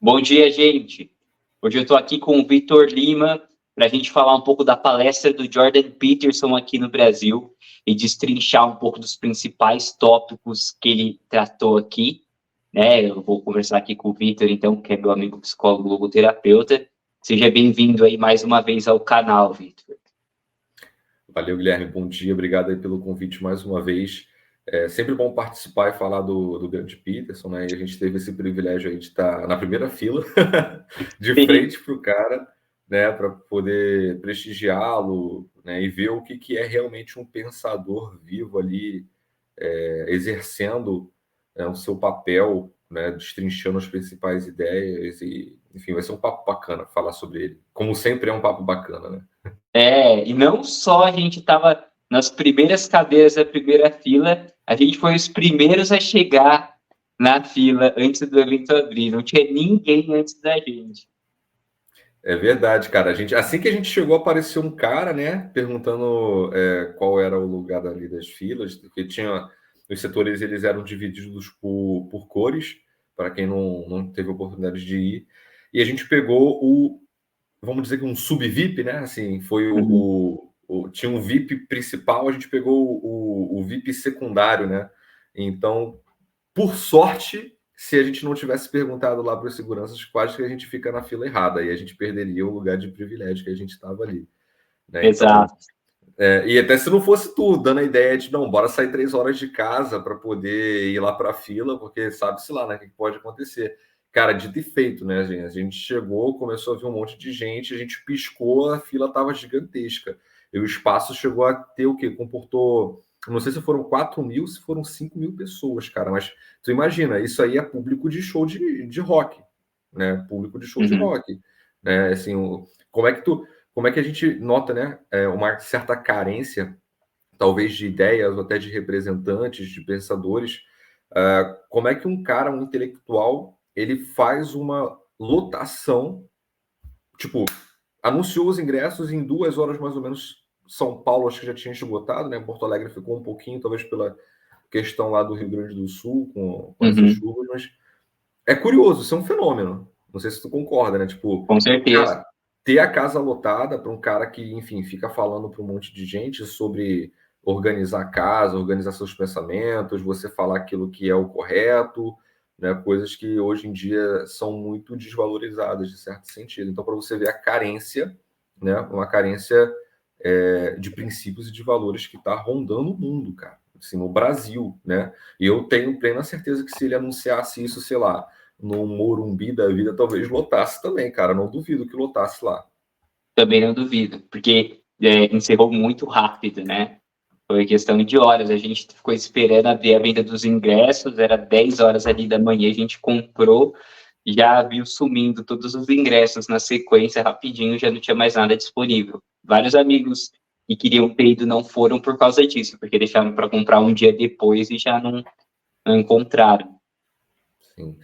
Bom dia, gente. Hoje eu estou aqui com o Victor Lima para a gente falar um pouco da palestra do Jordan Peterson aqui no Brasil e destrinchar um pouco dos principais tópicos que ele tratou aqui, né? Eu vou conversar aqui com o Victor, então, que é meu amigo psicólogo logoterapeuta. Seja bem-vindo aí mais uma vez ao canal, Victor. Valeu, Guilherme. Bom dia. Obrigado aí pelo convite mais uma vez. É sempre bom participar e falar do grande Peterson, né? E a gente teve esse privilégio aí de estar na primeira fila, de frente para o cara, né? Para poder prestigiá-lo, né? E ver o que é realmente um pensador vivo ali, exercendo, né, o seu papel, né? Destrinchando as principais ideias. E, enfim, vai ser um papo bacana falar sobre ele. Como sempre, é um papo bacana, né? E não só a gente estava nas primeiras cadeiras da primeira fila, a gente foi os primeiros a chegar na fila antes do evento abrir. Não tinha ninguém antes da gente. É verdade, cara. Assim que a gente chegou, apareceu um cara, né, perguntando qual era o lugar ali das filas, porque os setores eles eram divididos por cores, para quem não teve oportunidade de ir. E a gente pegou vamos dizer que um sub-VIP, né? Assim, foi tinha um VIP principal, a gente pegou o VIP secundário, né? Então, por sorte, se a gente não tivesse perguntado lá para os seguranças, quase que a gente fica na fila errada e a gente perderia o lugar de privilégio que a gente estava ali, né? Exato. Então, e até se não fosse tu, dando a ideia de, não, bora sair 3 horas de casa para poder ir lá para a fila, porque sabe-se lá, né, o que pode acontecer. Cara, dito e feito, né, gente? A gente chegou, começou a ver um monte de gente, a gente piscou, a fila estava gigantesca. E o espaço chegou a ter o quê? Comportou, não sei se foram 4 mil, se foram 5 mil pessoas, cara. Mas tu imagina, isso aí é público de show de rock, né? Público de show de rock. Né? Assim, como é que a gente nota, né, uma certa carência, talvez de ideias ou até de representantes, de pensadores, como é que um intelectual, ele faz uma lotação, tipo, anunciou os ingressos em 2 horas mais ou menos, São Paulo acho que já tinha esgotado, né, Porto Alegre ficou um pouquinho, talvez pela questão lá do Rio Grande do Sul, com essas chuvas, mas é curioso, isso é um fenômeno, não sei se tu concorda, né, tipo, Com certeza. cara, ter a casa lotada para um cara que, enfim, fica falando para um monte de gente sobre organizar a casa, organizar seus pensamentos, você falar aquilo que é o correto, né? Coisas que hoje em dia são muito desvalorizadas, de certo sentido. Então, para você ver a carência, né? Uma carência de princípios e de valores que está rondando o mundo, cara. Assim, no Brasil, né? E eu tenho plena certeza que se ele anunciasse isso, sei lá, no Morumbi da vida, talvez lotasse também, cara. Não duvido que lotasse lá. Também não duvido, porque encerrou muito rápido, né? Foi questão de horas. A gente ficou esperando a venda dos ingressos, era 10 horas ali da manhã, a gente comprou, já viu sumindo todos os ingressos na sequência, rapidinho, já não tinha mais nada disponível. Vários amigos que queriam ter ido não foram por causa disso, porque deixaram para comprar um dia depois e já não encontraram. Sim.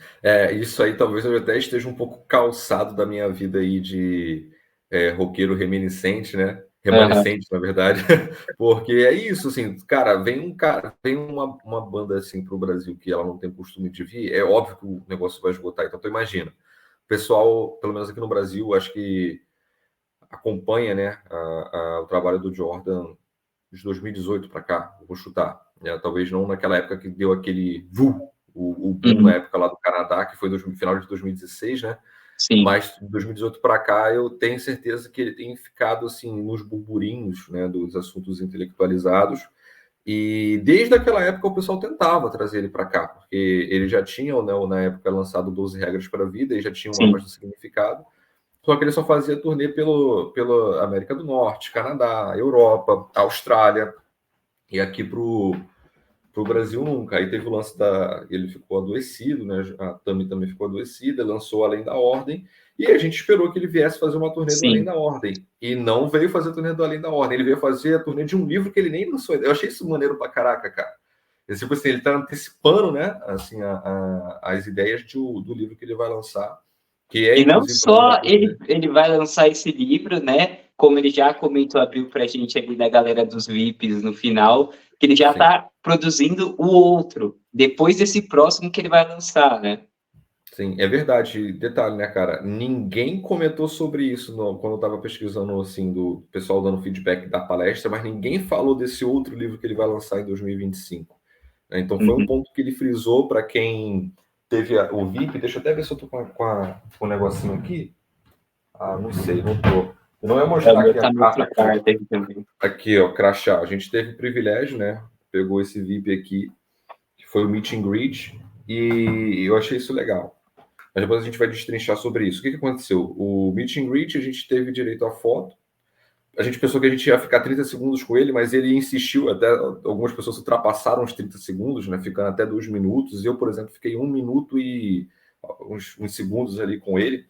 Isso aí talvez eu até esteja um pouco calçado da minha vida aí de roqueiro reminiscente, né? Remanescente, na verdade, porque é isso, assim, cara, vem uma banda assim para o Brasil que ela não tem costume de vir, é óbvio que o negócio vai esgotar, então tu imagina. O pessoal, pelo menos aqui no Brasil, acho que acompanha, né, o trabalho do Jordan de 2018 para cá, vou chutar, né? Talvez não naquela época que deu aquele o boom na época lá do Canadá, que foi no final de 2016, né? Sim. Mas de 2018 para cá, eu tenho certeza que ele tem ficado assim nos burburinhos, né, dos assuntos intelectualizados. E desde aquela época o pessoal tentava trazer ele para cá, porque ele já tinha, né, na época, lançado 12 Regras para a Vida e já tinha um mapa do significado. Só que ele só fazia turnê pela América do Norte, Canadá, Europa, Austrália, e aqui pro Brasil nunca. Aí teve o lance ele ficou adoecido, né? A Tami também ficou adoecida, lançou Além da Ordem, e a gente esperou que ele viesse fazer uma turnê do Além da Ordem. E não veio fazer a turnê do Além da Ordem, ele veio fazer a turnê de um livro que ele nem lançou. Eu achei isso maneiro pra caraca, cara. Tipo assim, ele tá antecipando, né? Assim, as ideias do livro que ele vai lançar. Que é, E não inclusive, só ele vai lançar esse livro, né? Como ele já comentou, abriu para a gente ali da galera dos VIPs no final, que ele já está produzindo o outro, depois desse próximo que ele vai lançar, né? Sim, é verdade. Detalhe, né, cara? Ninguém comentou sobre isso quando eu estava pesquisando, assim, do pessoal dando feedback da palestra, mas ninguém falou desse outro livro que ele vai lançar em 2025. Né? Então, foi um Uhum. ponto que ele frisou para quem teve o VIP. Deixa eu até ver se eu tô com o negocinho aqui. Ah, não sei, não tô. Eu não ia É, o mostrar meu aqui tá no outro aqui, quarto aqui também. aqui, ó, crachá. A gente teve o privilégio, né? Pegou esse VIP aqui, que foi o Meet and Greet, e eu achei isso legal. Mas depois a gente vai destrinchar sobre isso. O que aconteceu? O Meet and Greet, a gente teve direito à foto. A gente pensou que a gente ia ficar 30 segundos com ele, mas ele insistiu, até algumas pessoas ultrapassaram os 30 segundos, né, ficando até 2 minutos. Eu, por exemplo, fiquei 1 minuto e uns segundos ali com ele.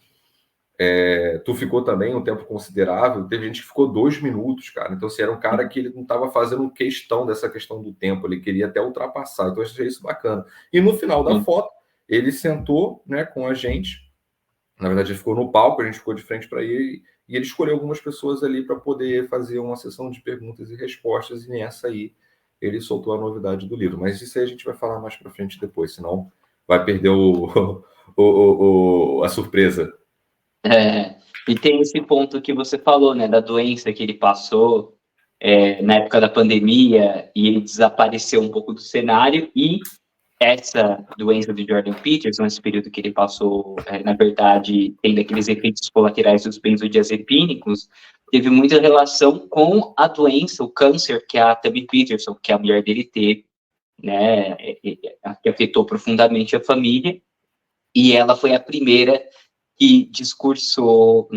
Tu ficou também um tempo considerável. Teve gente que ficou 2 minutos, cara. Então, assim, era um cara que ele não estava fazendo questão dessa questão do tempo, ele queria até ultrapassar. Então, eu achei isso bacana. E no final da Sim. foto, ele sentou, né, com a gente. Na verdade, ele ficou no palco, a gente ficou de frente para ele, e ele escolheu algumas pessoas ali para poder fazer uma sessão de perguntas e respostas, e nessa aí ele soltou a novidade do livro. Mas isso aí a gente vai falar mais para frente depois, senão vai perder a surpresa. É, e tem esse ponto que você falou, né, da doença que ele passou na época da pandemia e ele desapareceu um pouco do cenário e essa doença do Jordan Peterson, esse período que ele passou, na verdade, tendo aqueles efeitos colaterais dos benzodiazepínicos, teve muita relação com a doença, o câncer que a Tammy Peterson, que a mulher dele teve, né, que afetou profundamente a família, e ela foi a primeira que discursou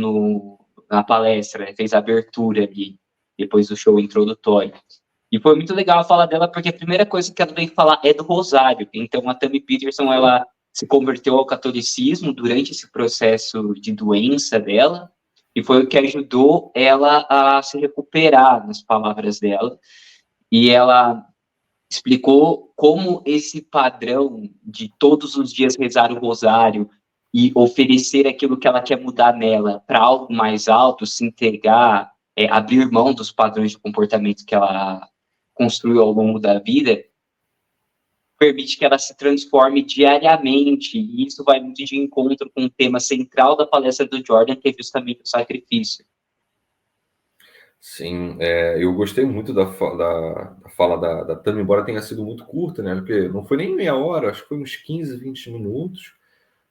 na palestra, né, fez a abertura ali, depois do show introdutório. E foi muito legal a fala dela, porque a primeira coisa que ela veio falar é do rosário. Então, a Tammy Peterson, ela se converteu ao catolicismo durante esse processo de doença dela, e foi o que ajudou ela a se recuperar, nas palavras dela. E ela explicou como esse padrão de todos os dias rezar o rosário e oferecer aquilo que ela quer mudar nela para algo mais alto, se entregar, abrir mão dos padrões de comportamento que ela construiu ao longo da vida, permite que ela se transforme diariamente, e isso vai muito de encontro com o tema central da palestra do Jordan, que é justamente o sacrifício. Sim, eu gostei muito da fala da Tami, embora tenha sido muito curta, né? Porque não foi nem meia hora, acho que foi uns 15, 20 minutos.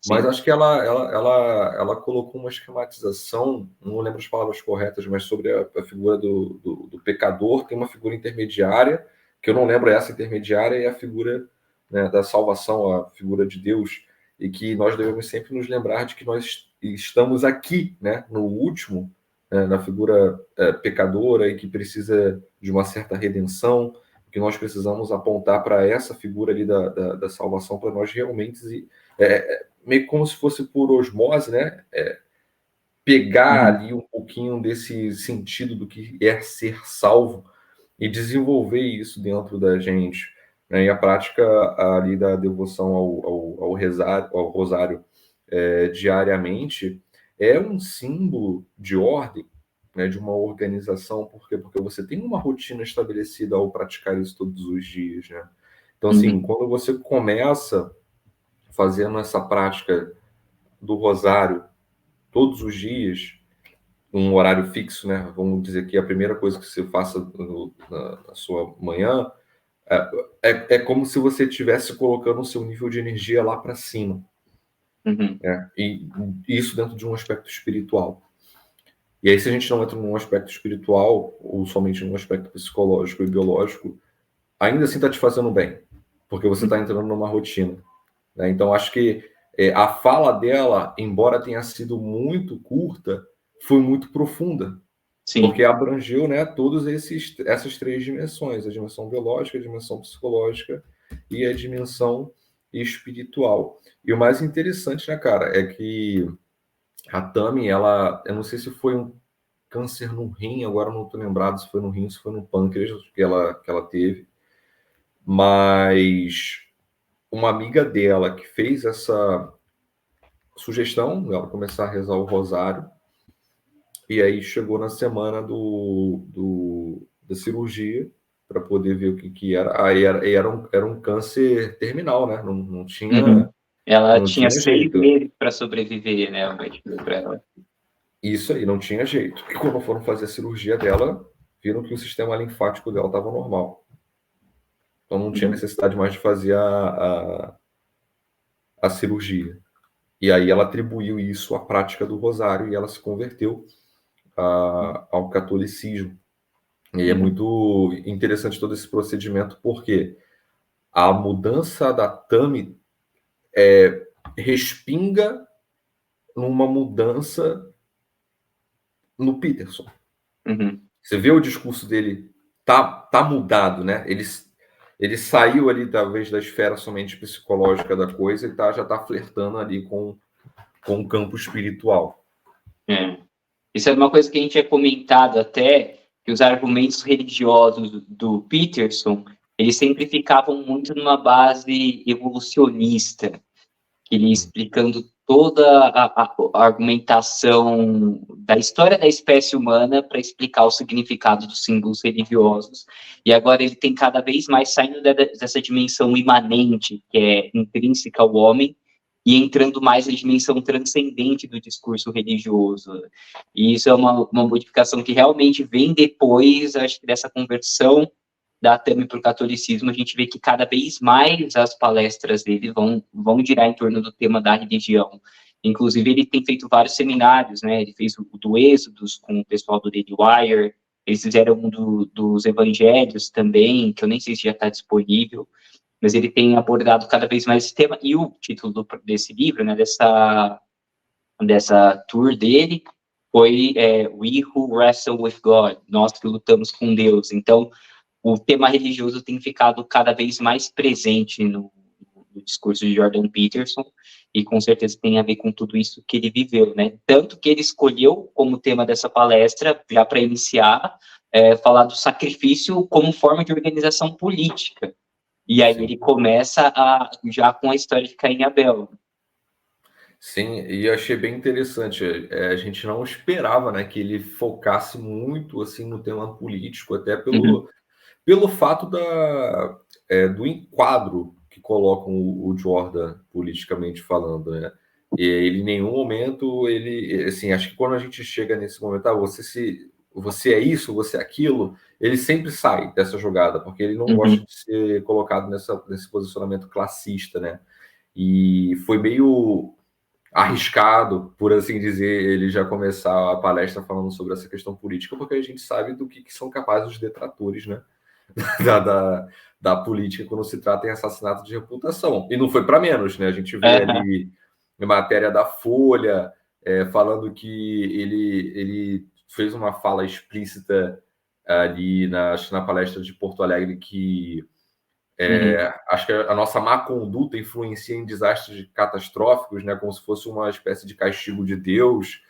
Mas Sim. acho que ela colocou uma esquematização, não lembro as palavras corretas, mas sobre a figura do pecador. Tem uma figura intermediária, que eu não lembro essa intermediária, e a figura, né, da salvação, a figura de Deus, e que nós devemos sempre nos lembrar de que nós estamos aqui, né, no último, né, na figura pecadora e que precisa de uma certa redenção, que nós precisamos apontar para essa figura ali da salvação, para nós realmente meio como se fosse por osmose, né? Pegar Uhum. ali um pouquinho desse sentido do que é ser salvo e desenvolver isso dentro da gente. Né? E a prática ali da devoção ao rosário diariamente é um símbolo de ordem, né, de uma organização. Por quê? Porque você tem uma rotina estabelecida ao praticar isso todos os dias. Né? Então, assim, Uhum. quando você começa fazendo essa prática do rosário todos os dias, um horário fixo, né? Vamos dizer que a primeira coisa que você faça na sua manhã é como se você estivesse colocando o seu nível de energia lá para cima, Uhum. né? E isso dentro de um aspecto espiritual. E aí, se a gente não entra num aspecto espiritual ou somente num aspecto psicológico e biológico, ainda assim está te fazendo bem, porque você está Uhum. entrando numa rotina. Né? Então, acho que a fala dela, embora tenha sido muito curta, foi muito profunda, porque Sim. abrangeu, né, todas essas três dimensões: a dimensão biológica, a dimensão psicológica e a dimensão espiritual. E o mais interessante, né, cara, é que a Tami, eu não sei se foi um câncer no rim, agora não estou lembrado se foi no rim, se foi no pâncreas que ela teve, mas uma amiga dela que fez essa sugestão, ela começar a rezar o rosário, e aí chegou na semana da cirurgia para poder ver o que era. Aí era um câncer terminal, né? Não tinha Uhum. Ela Não tinha tinha 6 jeito. meses para sobreviver, né? O médico falou pra ela. Isso aí, não tinha jeito. E quando foram fazer a cirurgia dela, viram que o sistema linfático dela estava normal. Então não tinha Uhum. necessidade mais de fazer a cirurgia. E aí ela atribuiu isso à prática do rosário e ela se converteu ao catolicismo. E é Uhum. muito interessante todo esse procedimento, porque a mudança da Tami respinga numa mudança no Peterson. Uhum. Você vê o discurso dele, tá mudado, né? Ele saiu ali, talvez, da esfera somente psicológica da coisa e já tá flertando ali com o campo espiritual. É. Isso é uma coisa que a gente tinha comentado até, que os argumentos religiosos do Peterson, eles sempre ficavam muito numa base evolucionista, que ele ia explicando toda a argumentação da história da espécie humana para explicar o significado dos símbolos religiosos. E agora ele tem cada vez mais saindo dessa dimensão imanente, que é intrínseca ao homem, e entrando mais na dimensão transcendente do discurso religioso. E isso é uma modificação que realmente vem depois, acho que, dessa conversão da Tami para o catolicismo. A gente vê que cada vez mais as palestras dele vão girar em torno do tema da religião. Inclusive, ele tem feito vários seminários, né? Ele fez o do Êxodos com o pessoal do Daily Wire, eles fizeram um dos Evangelhos também, que eu nem sei se já está disponível, mas ele tem abordado cada vez mais esse tema, e o título desse livro, né, dessa tour dele, foi We Who Wrestle with God, nós que lutamos com Deus. Então, o tema religioso tem ficado cada vez mais presente no discurso de Jordan Peterson, e com certeza tem a ver com tudo isso que ele viveu, né? Tanto que ele escolheu como tema dessa palestra, já para iniciar, falar do sacrifício como forma de organização política. E aí Sim. ele começa já com a história de Caim e Abel. Sim, e eu achei bem interessante. A gente não esperava, né, que ele focasse muito assim no tema político, até Uhum. pelo fato do enquadro que colocam o Jordan politicamente falando, né? E ele em nenhum momento ele, assim, acho que quando a gente chega nesse momento, você é isso, você é aquilo, ele sempre sai dessa jogada, porque ele não gosta Uhum. de ser colocado nesse posicionamento classista, né? E foi meio arriscado, por assim dizer, ele já começar a palestra falando sobre essa questão política, porque a gente sabe do que são capazes os detratores, né? da, da, da política quando se trata em assassinato de reputação. E não foi para menos, né? A gente vê Uhum. ali em matéria da Folha, falando que ele fez uma fala explícita ali na palestra de Porto Alegre que Uhum. acho que a nossa má conduta influencia em desastres catastróficos, né? Como se fosse uma espécie de castigo de Deus,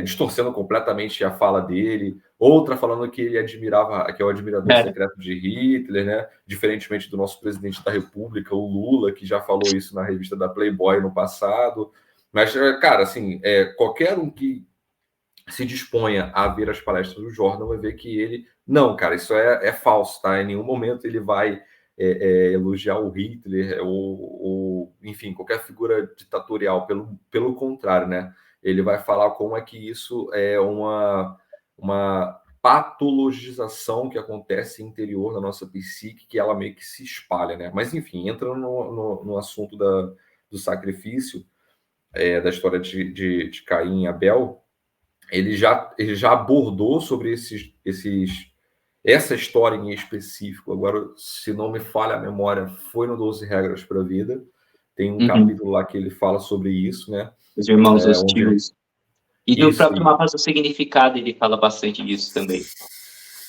distorcendo completamente a fala dele. Outra falando que ele admirava, que é o admirador secreto de Hitler, né? Diferentemente do nosso presidente da República, o Lula, que já falou isso na revista da Playboy no passado. Mas, cara, assim, qualquer um que se disponha a ver as palestras do Jordan vai ver que ele... Não, cara, isso é falso, tá? Em nenhum momento ele vai elogiar o Hitler ou, enfim, qualquer figura ditatorial. Pelo contrário, né? Ele vai falar como é que isso é uma patologização que acontece interior da nossa psique, que ela meio que se espalha, né? Mas, enfim, entrando no assunto do sacrifício, da história de Caim e Abel, ele já abordou sobre essa história em específico. Agora, se não me falha a memória, foi no 12 Regras para a Vida. Tem um Uhum. capítulo lá que ele fala sobre isso, né? Os irmãos Onde hostis. E no isso, próprio Mapas do Significado ele fala bastante disso também.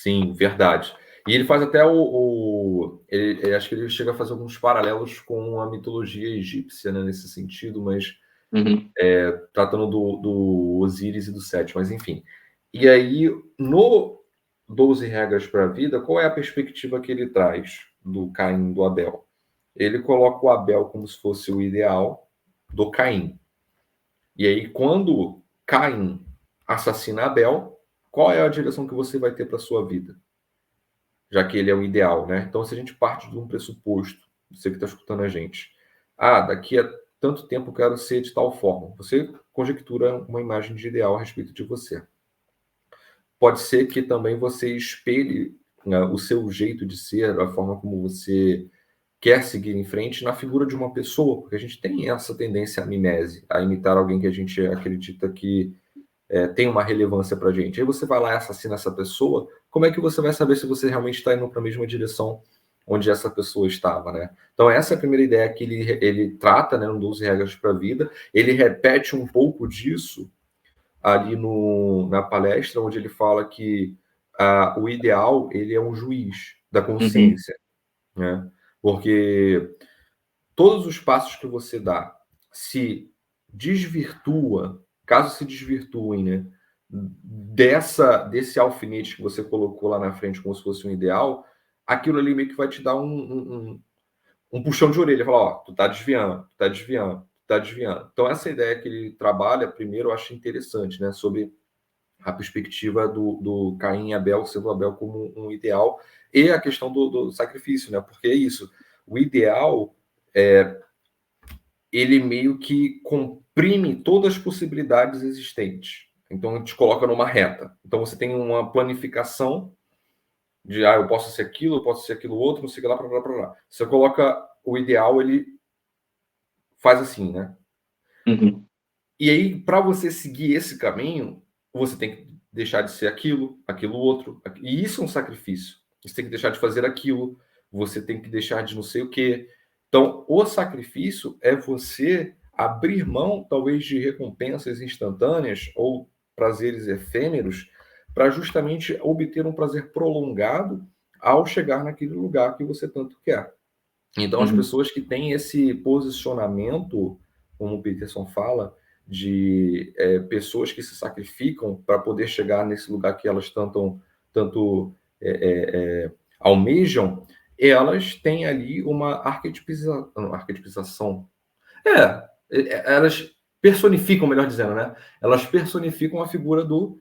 sim, verdade. E ele faz até acho que ele chega a fazer alguns paralelos com a mitologia egípcia, né, nesse sentido, mas Uhum. tratando do Osíris e do Sete, mas enfim. E aí, no 12 Regras para a Vida, qual é a perspectiva que ele traz do Caim e do Abel? Ele coloca o Abel como se fosse o ideal do Caim. E aí, quando Caim assassina Abel, qual é a direção que você vai ter para sua vida? Já que ele é o ideal, né? Então, se a gente parte de um pressuposto, você que está escutando a gente, daqui a tanto tempo eu quero ser de tal forma. Você conjectura uma imagem de ideal a respeito de você. Pode ser que também você espelhe, né, o seu jeito de ser, a forma como você quer seguir em frente na figura de uma pessoa, porque a gente tem essa tendência à mimese, a imitar alguém que a gente acredita que tem uma relevância para a gente. Aí você vai lá e assassina essa pessoa, como é que você vai saber se você realmente está indo para a mesma direção onde essa pessoa estava, né? Então essa é a primeira ideia que ele trata, né, no 12 Regras para a Vida. Ele repete um pouco disso ali na palestra, onde ele fala que o ideal, ele é um juiz da consciência, né? Porque todos os passos que você dá se desvirtua, caso se desvirtuem, né, desse alfinete que você colocou lá na frente como se fosse um ideal, aquilo ali meio que vai te dar um puxão de orelha, falar, ó, tu tá desviando, tu tá desviando, tu tá desviando. Então essa ideia que ele trabalha, primeiro, eu acho interessante, né, sobre a perspectiva do Caim e Abel, sendo Abel como um ideal, e a questão do sacrifício, né, porque é isso, o ideal ele meio que comprime todas as possibilidades existentes. Então, te coloca numa reta. Então, você tem uma planificação de, eu posso ser aquilo, eu posso ser aquilo outro, não sei o que lá, para lá. Você coloca o ideal, ele faz assim, né? Uhum. E aí, para você seguir esse caminho, você tem que deixar de ser aquilo, aquilo outro. E isso é um sacrifício. Você tem que deixar de fazer aquilo, você tem que deixar de não sei o quê. Então, o sacrifício é você abrir mão, talvez, de recompensas instantâneas ou prazeres efêmeros, para justamente obter um prazer prolongado ao chegar naquele lugar que você tanto quer. Então, as Uhum. pessoas que têm esse posicionamento, como o Peterson fala, de pessoas que se sacrificam para poder chegar nesse lugar que elas tanto almejam, elas têm ali uma arquetipização. Elas personificam, melhor dizendo, né? Elas personificam a figura do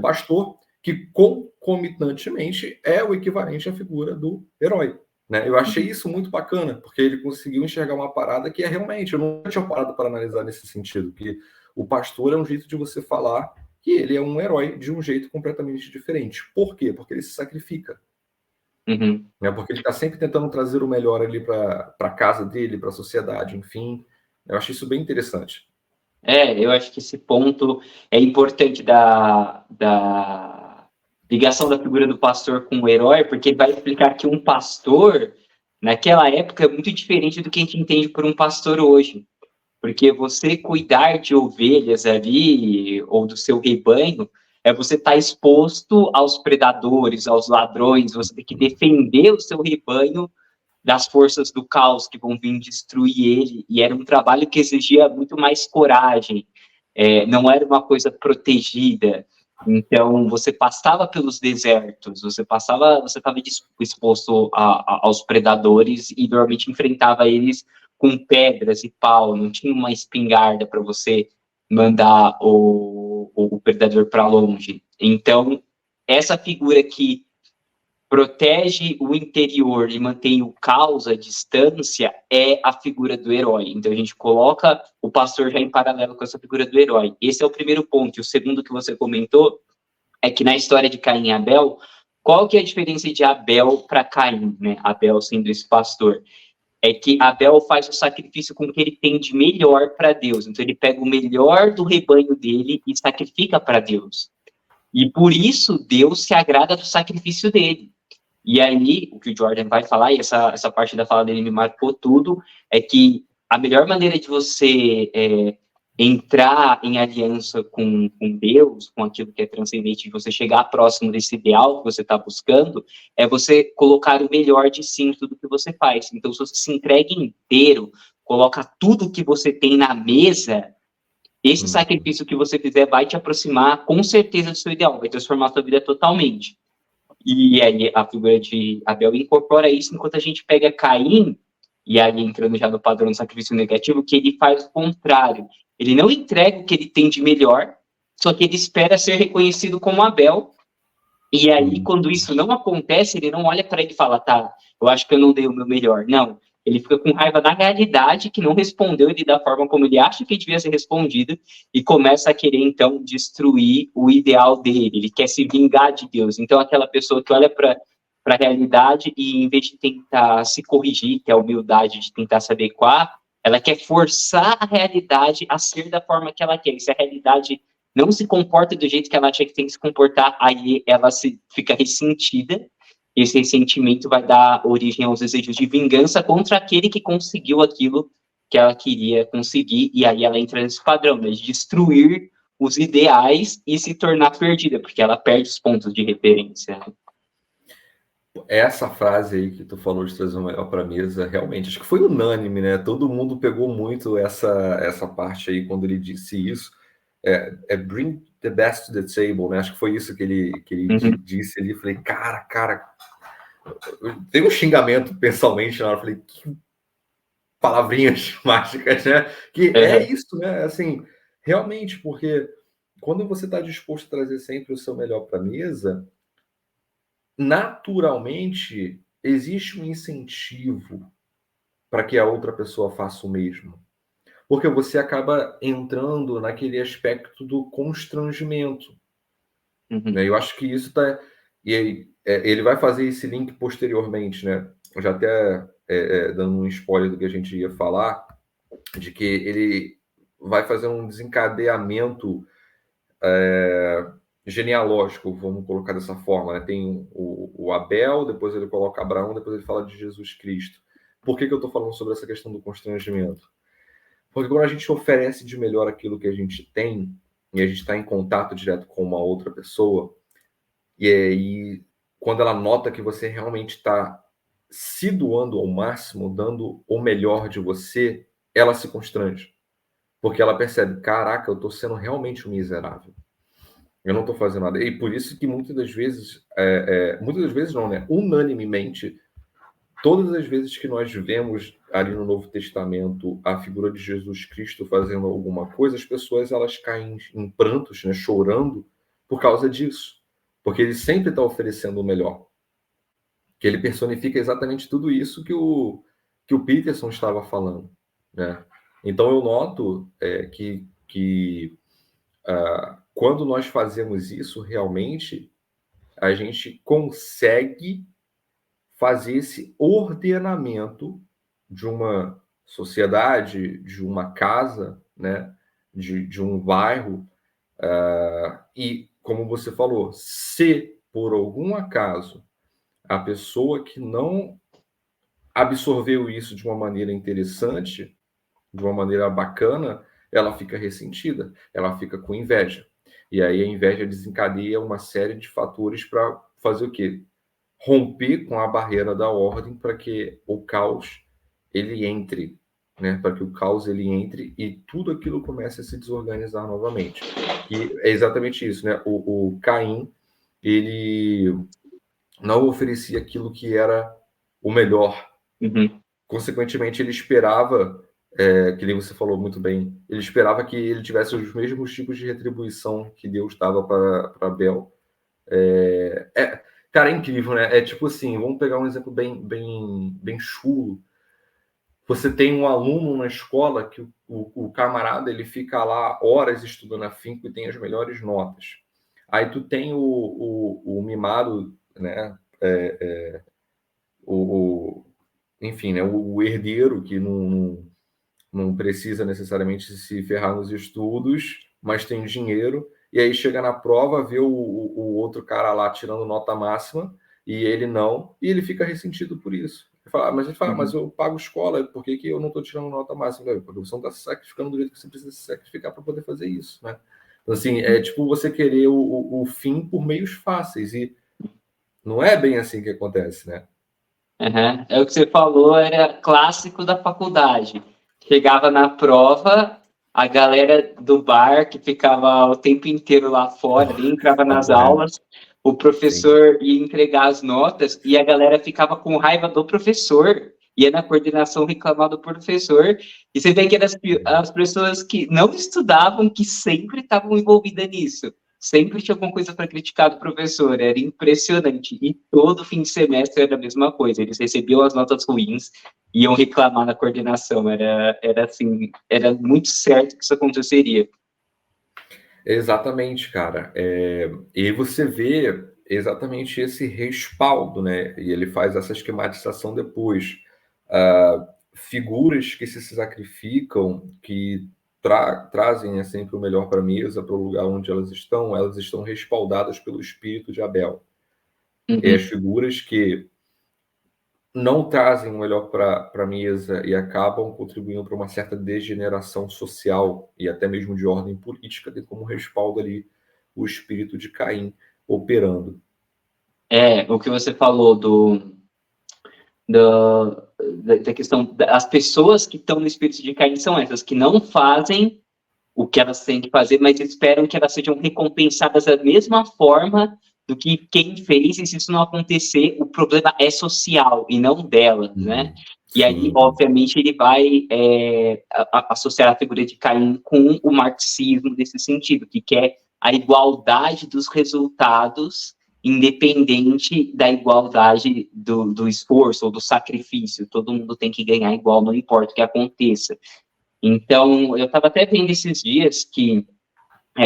pastor, que concomitantemente é o equivalente à figura do herói. Né? Eu achei isso muito bacana, porque ele conseguiu enxergar uma parada que é realmente, eu nunca tinha parado para analisar nesse sentido, que o pastor é um jeito de você falar que ele é um herói de um jeito completamente diferente. Por quê? Porque ele se sacrifica. Uhum. Né? Porque ele está sempre tentando trazer o melhor ali para a casa dele, para a sociedade, enfim. Eu achei isso bem interessante. Eu acho que esse ponto é importante da ligação da figura do pastor com o herói, porque ele vai explicar que um pastor, naquela época, é muito diferente do que a gente entende por um pastor hoje. Porque você cuidar de ovelhas ali, ou do seu rebanho, você estar exposto aos predadores, aos ladrões, você tem que defender o seu rebanho das forças do caos que vão vir destruir ele, e era um trabalho que exigia muito mais coragem, não era uma coisa protegida. Então, você passava pelos desertos, você estava exposto aos predadores e normalmente enfrentava eles com pedras e pau, não tinha uma espingarda para você mandar o predador para longe. Então, essa figura que protege o interior e mantém o caos à distância é a figura do herói. Então a gente coloca o pastor já em paralelo com essa figura do herói. Esse é o primeiro ponto. E o segundo que você comentou é que na história de Caim e Abel, qual que é a diferença de Abel para Caim, né? Abel sendo esse pastor. É que Abel faz o sacrifício com o que ele tem de melhor para Deus. Então ele pega o melhor do rebanho dele e sacrifica para Deus. E por isso Deus se agrada do sacrifício dele. E aí, o que o Jordan vai falar, e essa parte da fala dele me marcou tudo, é que a melhor maneira de você entrar em aliança com Deus, com aquilo que é transcendente, de você chegar próximo desse ideal que você está buscando, é você colocar o melhor de si em tudo que você faz. Então, se você se entrega inteiro, coloca tudo que você tem na mesa, esse sacrifício que você fizer vai te aproximar, com certeza, do seu ideal, vai transformar a sua vida totalmente. E aí a figura de Abel incorpora isso, enquanto a gente pega Caim, e aí entrando já no padrão do sacrifício negativo, que ele faz o contrário. Ele não entrega o que ele tem de melhor, só que ele espera ser reconhecido como Abel, e aí quando isso não acontece, ele não olha para ele e fala, tá, eu acho que eu não dei o meu melhor. Não, Ele fica com raiva da realidade que não respondeu ele da forma como ele acha que devia ser respondido e começa a querer, então, destruir o ideal dele. Ele quer se vingar de Deus. Então, aquela pessoa que olha para a realidade e, em vez de tentar se corrigir, que é a humildade de tentar se adequar, ela quer forçar a realidade a ser da forma que ela quer. E se a realidade não se comporta do jeito que ela acha que tem que se comportar, aí ela fica ressentida. Esse ressentimento vai dar origem aos desejos de vingança contra aquele que conseguiu aquilo que ela queria conseguir, e aí ela entra nesse padrão, né, de destruir os ideais e se tornar perdida, porque ela perde os pontos de referência. Essa frase aí que tu falou de trazer o melhor para a mesa, realmente, acho que foi unânime, né? Todo mundo pegou muito essa parte aí quando ele disse isso. Bring the best to the table, né? Acho que foi isso que ele disse ali. Falei, cara, tem um xingamento pessoalmente na hora. Falei, que palavrinhas mágicas, né? Que é isso, né? Assim, realmente, porque quando você está disposto a trazer sempre o seu melhor para a mesa, naturalmente existe um incentivo para que a outra pessoa faça o mesmo. Porque você acaba entrando naquele aspecto do constrangimento. Né? Eu acho que isso está... E aí, ele vai fazer esse link posteriormente, né? Já até dando um spoiler do que a gente ia falar, de que ele vai fazer um desencadeamento genealógico, vamos colocar dessa forma. Né? Tem o Abel, depois ele coloca Abraão, depois ele fala de Jesus Cristo. Por que eu estou falando sobre essa questão do constrangimento? Porque quando a gente oferece de melhor aquilo que a gente tem, e a gente está em contato direto com uma outra pessoa, e aí quando ela nota que você realmente está se doando ao máximo, dando o melhor de você, ela se constrange. Porque ela percebe, caraca, eu estou sendo realmente um miserável. Eu não estou fazendo nada. E por isso que muitas das vezes não, né? Unanimemente, todas as vezes que nós vemos ali no Novo Testamento a figura de Jesus Cristo fazendo alguma coisa, as pessoas elas caem em prantos, né, chorando por causa disso. Porque ele sempre está oferecendo o melhor. Que ele personifica exatamente tudo isso que o Peterson estava falando. Né? Então eu noto que quando nós fazemos isso, realmente, a gente consegue fazer esse ordenamento de uma sociedade, de uma casa, né, de um bairro, e, como você falou, se por algum acaso a pessoa que não absorveu isso de uma maneira interessante, de uma maneira bacana, ela fica ressentida, ela fica com inveja. E aí a inveja desencadeia uma série de fatores para fazer o quê? Romper com a barreira da ordem para que o caos ele entre, né? Para que o caos ele entre e tudo aquilo comece a se desorganizar novamente. E é exatamente isso, né? O Caim, ele não oferecia aquilo que era o melhor. Consequentemente, ele esperava, que nem você falou muito bem, ele esperava que ele tivesse os mesmos tipos de retribuição que Deus dava para Abel. Cara, é incrível, né? É tipo assim, vamos pegar um exemplo bem chulo. Você tem um aluno na escola que o camarada ele fica lá horas estudando afinco e tem as melhores notas. Aí tu tem o mimado, né? Enfim, né? O herdeiro que não precisa necessariamente se ferrar nos estudos, mas tem dinheiro. E aí chega na prova, vê o outro cara lá tirando nota máxima e ele não, e ele fica ressentido por isso. Ele fala, mas eu pago escola, por que eu não estou tirando nota máxima? Porque você não está se sacrificando do jeito que você precisa se sacrificar para poder fazer isso, né? Então, assim, é tipo você querer o fim por meios fáceis, e não é bem assim que acontece, né? É o que você falou, era clássico da faculdade. Chegava na prova, a galera do bar que ficava o tempo inteiro lá fora, nem entrava nas aulas, o professor ia entregar as notas e a galera ficava com raiva do professor, ia na coordenação reclamar do professor, e você vê que eram as pessoas que não estudavam que sempre estavam envolvidas nisso. sempre tinha alguma coisa para criticar do professor, era impressionante. E todo fim de semestre era a mesma coisa, eles recebiam as notas ruins, iam reclamar na coordenação, era assim, era muito certo que isso aconteceria. Exatamente, cara. E aí você vê exatamente esse respaldo, né? E ele faz essa esquematização depois. Figuras que se sacrificam, que trazem, né, sempre o melhor para a mesa, para o lugar onde elas estão respaldadas pelo espírito de Abel. E as Uhum. figuras que não trazem o melhor para a mesa e acabam contribuindo para uma certa degeneração social e até mesmo de ordem política, tem como respaldo ali o espírito de Caim operando. O que você falou da questão das pessoas que estão no espírito de Caim são essas, que não fazem o que elas têm que fazer, mas esperam que elas sejam recompensadas da mesma forma do que quem fez, e se isso não acontecer, o problema é social e não delas, né? E aí, Sim. obviamente, ele vai associar a figura de Caim com o marxismo nesse sentido, que quer a igualdade dos resultados, independente da igualdade do esforço ou do sacrifício. Todo mundo tem que ganhar igual, não importa o que aconteça. Então, eu estava até vendo esses dias que,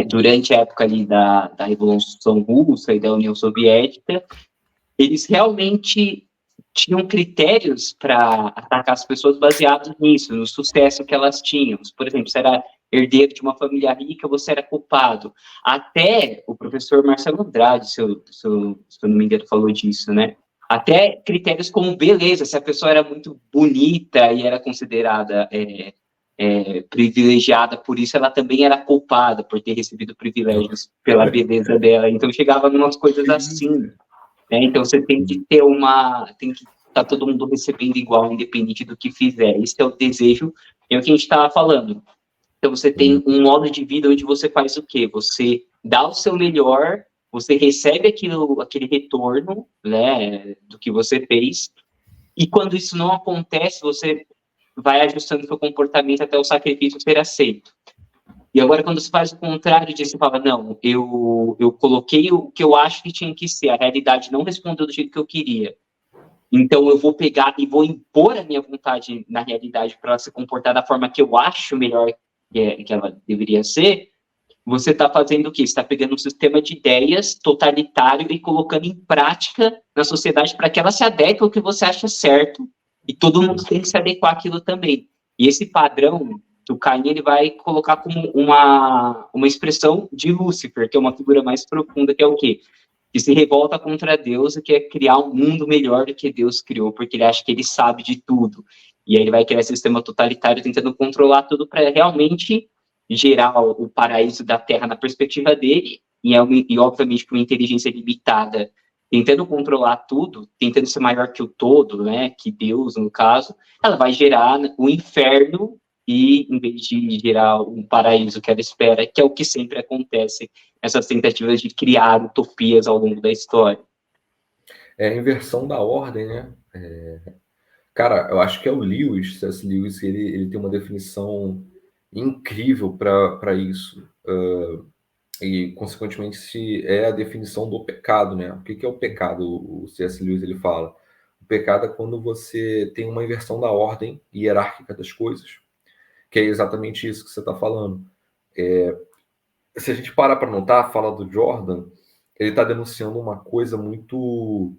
durante a época ali da Revolução Russa e da União Soviética, eles realmente tinham critérios para atacar as pessoas baseados nisso, no sucesso que elas tinham. Por exemplo, se era herdeiro de uma família rica, você era culpado. Até o professor Marcelo Andrade, se eu não me engano, falou disso, né? Até critérios como beleza, se a pessoa era muito bonita e era considerada privilegiada por isso, ela também era culpada por ter recebido privilégios pela beleza dela. Então chegava em umas coisas assim, né? Então você tem que ter tem que estar todo mundo recebendo igual, independente do que fizer. Esse é o desejo, é o que a gente estava falando. Então você tem um modo de vida onde você faz o quê? Você dá o seu melhor, você recebe aquele retorno, né, do que você fez, e quando isso não acontece, você vai ajustando seu comportamento até o sacrifício ser aceito. E agora, quando se faz o contrário disso, você fala, não, eu coloquei o que eu acho que tinha que ser, a realidade não respondeu do jeito que eu queria. Então, eu vou pegar e vou impor a minha vontade na realidade para ela se comportar da forma que eu acho melhor que ela deveria ser. Você está fazendo o quê? Você está pegando um sistema de ideias totalitário e colocando em prática na sociedade para que ela se adeque ao que você acha certo, e todo mundo tem que se adequar àquilo também. E esse padrão do Caim, ele vai colocar como uma expressão de Lúcifer, que é uma figura mais profunda, que é o quê? Que se revolta contra Deus e quer criar um mundo melhor do que Deus criou, porque ele acha que ele sabe de tudo. E aí ele vai criar esse sistema totalitário tentando controlar tudo para realmente gerar o paraíso da Terra na perspectiva dele, e obviamente com uma inteligência limitada, tentando controlar tudo, tentando ser maior que o todo, né, que Deus, no caso, ela vai gerar o inferno, e em vez de gerar um paraíso que ela espera, que é o que sempre acontece, essas tentativas de criar utopias ao longo da história. É a inversão da ordem, né? Cara, eu acho que é o Lewis, C.S. Lewis, ele tem uma definição incrível para isso. E, consequentemente, se é a definição do pecado, né? O que é o pecado? O C.S. Lewis ele fala. O pecado é quando você tem uma inversão da ordem hierárquica das coisas, que é exatamente isso que você está falando. Se a gente parar para notar a fala do Jordan, ele está denunciando uma coisa muito,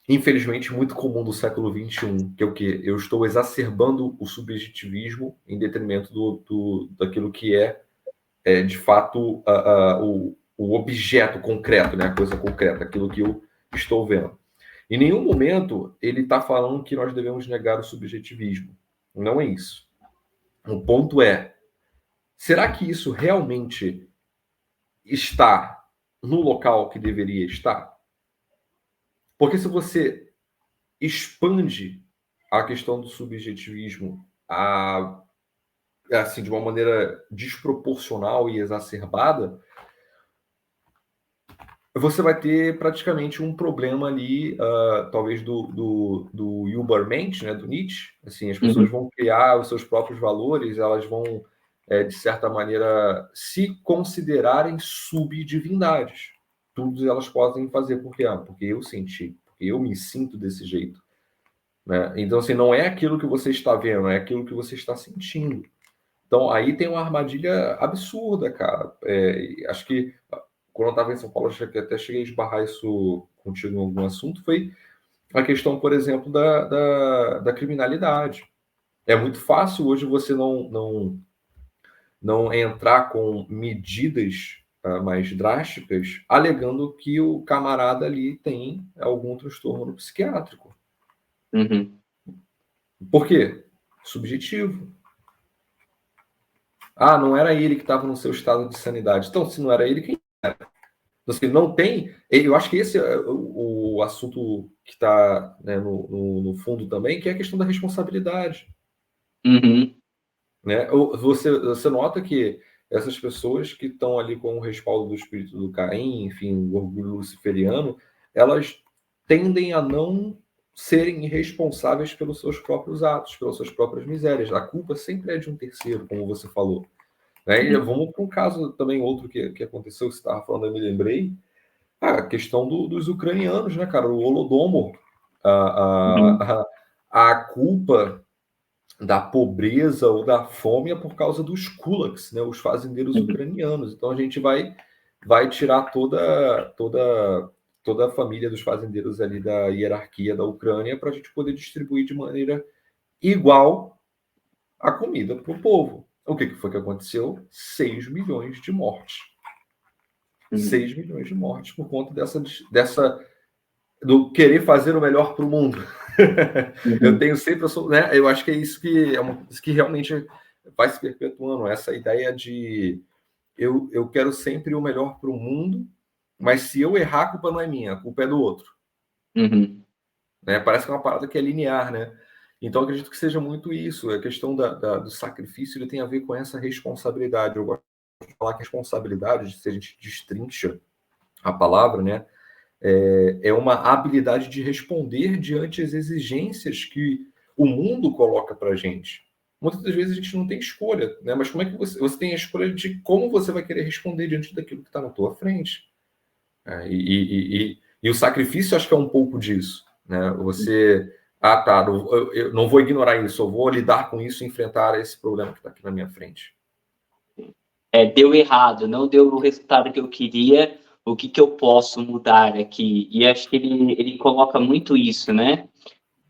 infelizmente, muito comum do século XXI, que é o quê? Eu estou exacerbando o subjetivismo em detrimento daquilo que de fato, o objeto concreto, né? A coisa concreta, aquilo que eu estou vendo. Em nenhum momento ele está falando que nós devemos negar o subjetivismo. Não é isso. O ponto é, será que isso realmente está no local que deveria estar? Porque se você expande a questão do subjetivismo assim, de uma maneira desproporcional e exacerbada, você vai ter praticamente um problema ali, talvez do Übermensch, né, do Nietzsche. Assim, as pessoas Uhum. vão criar os seus próprios valores, elas vão de certa maneira, se considerarem subdivindades. Tudo elas podem fazer. Por quê? Porque eu senti, porque eu me sinto desse jeito. Né? Então, assim, não é aquilo que você está vendo, é aquilo que você está sentindo. Então, aí tem uma armadilha absurda, cara. Acho que quando eu estava em São Paulo, acho que até cheguei a esbarrar isso contigo em algum assunto, foi a questão, por exemplo, da criminalidade. É muito fácil hoje você não entrar com medidas mais drásticas, alegando que o camarada ali tem algum transtorno psiquiátrico. Uhum. Por quê? Subjetivo. Ah, não era ele que estava no seu estado de sanidade. Então, se não era ele, quem era? Então, assim, não tem... Eu acho que esse é o assunto que está, né, no fundo também, que é a questão da responsabilidade. Uhum. Né? Você nota que essas pessoas que estão ali com o respaldo do espírito do Caim, enfim, o orgulho luciferiano, elas tendem a não serem responsáveis pelos seus próprios atos, pelas suas próprias misérias. A culpa sempre é de um terceiro, como você falou. Né? E vamos para um caso também outro que aconteceu, que você estava falando, eu me lembrei, a questão dos ucranianos, né, cara? O Holodomor. A culpa da pobreza ou da fome é por causa dos kulaks, né, os fazendeiros ucranianos. Então a gente vai tirar toda a família dos fazendeiros ali da hierarquia da Ucrânia para a gente poder distribuir de maneira igual a comida para o povo. O que foi que aconteceu? 6 milhões de mortes. 6 milhões de mortes por conta do querer fazer o melhor para o mundo. Eu tenho sempre, né? Eu acho que é isso que realmente vai se perpetuando, essa ideia de eu quero sempre o melhor para o mundo, mas se eu errar, a culpa não é minha, a culpa é do outro. Uhum. Né? Parece que é uma parada que é linear, né? Então, acredito que seja muito isso. A questão do sacrifício ele tem a ver com essa responsabilidade. Eu gosto de falar que a responsabilidade, se a gente destrincha a palavra, né? É uma habilidade de responder diante das exigências que o mundo coloca para a gente. Muitas das vezes a gente não tem escolha, né? Mas como é que você tem a escolha de como você vai querer responder diante daquilo que está na tua frente? E o sacrifício, acho que é um pouco disso, né? Você, tá, eu não vou ignorar isso, eu vou lidar com isso e enfrentar esse problema que está aqui na minha frente. Deu errado, não deu o resultado que eu queria, o que eu posso mudar aqui? E acho que ele coloca muito isso, né?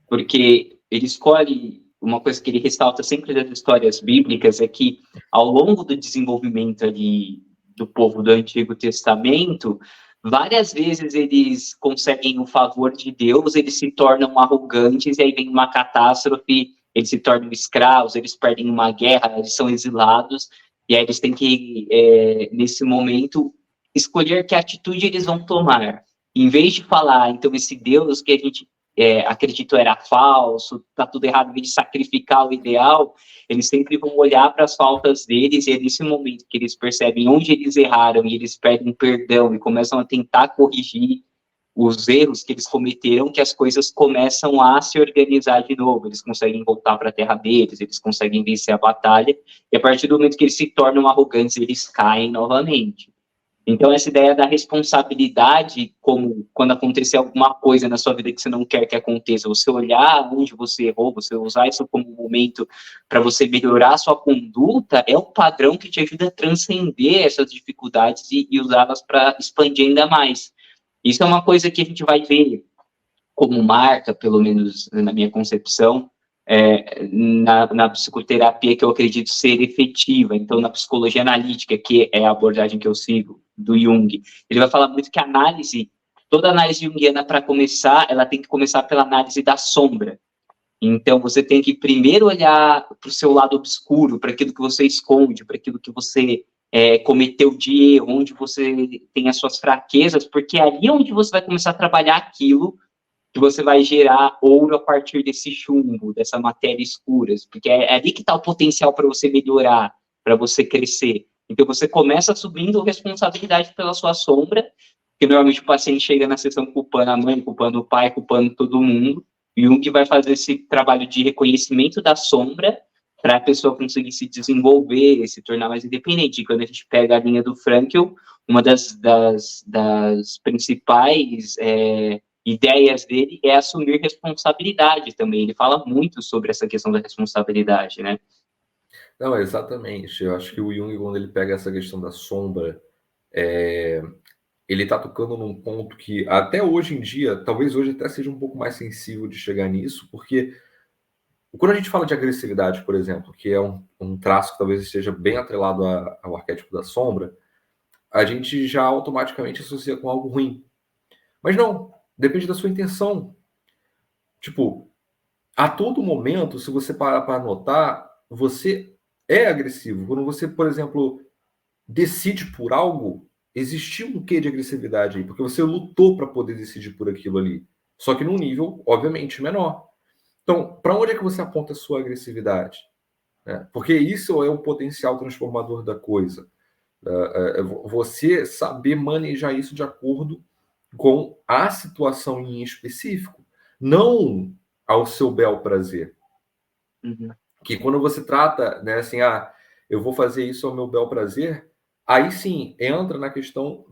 Porque ele escolhe, uma coisa que ele ressalta sempre das histórias bíblicas é que, ao longo do desenvolvimento ali do povo do Antigo Testamento, várias vezes eles conseguem o favor de Deus, eles se tornam arrogantes, e aí vem uma catástrofe, eles se tornam escravos, eles perdem uma guerra, eles são exilados, e aí eles têm que, nesse momento, escolher que atitude eles vão tomar. Em vez de falar, então, esse Deus que a gente acredito era falso, tá tudo errado, em vez de sacrificar o ideal, eles sempre vão olhar para as faltas deles, e é nesse momento que eles percebem onde eles erraram, e eles pedem perdão, e começam a tentar corrigir os erros que eles cometeram, que as coisas começam a se organizar de novo, eles conseguem voltar para a terra deles, eles conseguem vencer a batalha, e a partir do momento que eles se tornam arrogantes, eles caem novamente. Então, essa ideia da responsabilidade, como quando acontecer alguma coisa na sua vida que você não quer que aconteça, você olhar onde você errou, você usar isso como um momento para você melhorar a sua conduta, é um padrão que te ajuda a transcender essas dificuldades e usá-las para expandir ainda mais. Isso é uma coisa que a gente vai ver como marca, pelo menos na minha concepção, na psicoterapia que eu acredito ser efetiva. Então, na psicologia analítica, que é a abordagem que eu sigo, do Jung, ele vai falar muito que a análise, toda análise junguiana, para começar, ela tem que começar pela análise da sombra. Então, você tem que primeiro olhar para o seu lado obscuro, para aquilo que você esconde, para aquilo que você cometeu de erro, onde você tem as suas fraquezas, porque é ali onde você vai começar a trabalhar aquilo que você vai gerar ouro a partir desse chumbo, dessa matéria escura, porque é ali que está o potencial para você melhorar, para você crescer. Então, você começa subindo responsabilidade pela sua sombra, que normalmente o paciente chega na sessão culpando a mãe, culpando o pai, culpando todo mundo, e um que vai fazer esse trabalho de reconhecimento da sombra, para a pessoa conseguir se desenvolver, se tornar mais independente. E quando a gente pega a linha do Frankl, uma das principais ideias dele é assumir responsabilidade também. Ele fala muito sobre essa questão da responsabilidade, né? Não, exatamente. Eu acho que o Jung, quando ele pega essa questão da sombra, ele está tocando num ponto que até hoje em dia, talvez hoje até seja um pouco mais sensível de chegar nisso, porque quando a gente fala de agressividade, por exemplo, que é um traço que talvez esteja bem atrelado ao arquétipo da sombra, a gente já automaticamente associa com algo ruim. Mas não, depende da sua intenção. Tipo, a todo momento, se você parar para notar, você é agressivo. Quando você, por exemplo, decide por algo, existiu um quê de agressividade aí, porque você lutou para poder decidir por aquilo ali. Só que num nível, obviamente, menor. Então, para onde é que você aponta a sua agressividade? Porque isso é o potencial transformador da coisa. Você saber manejar isso de acordo com a situação em específico, não ao seu bel prazer. Uhum. Que quando você trata, né, assim, eu vou fazer isso ao meu bel prazer, aí sim entra na questão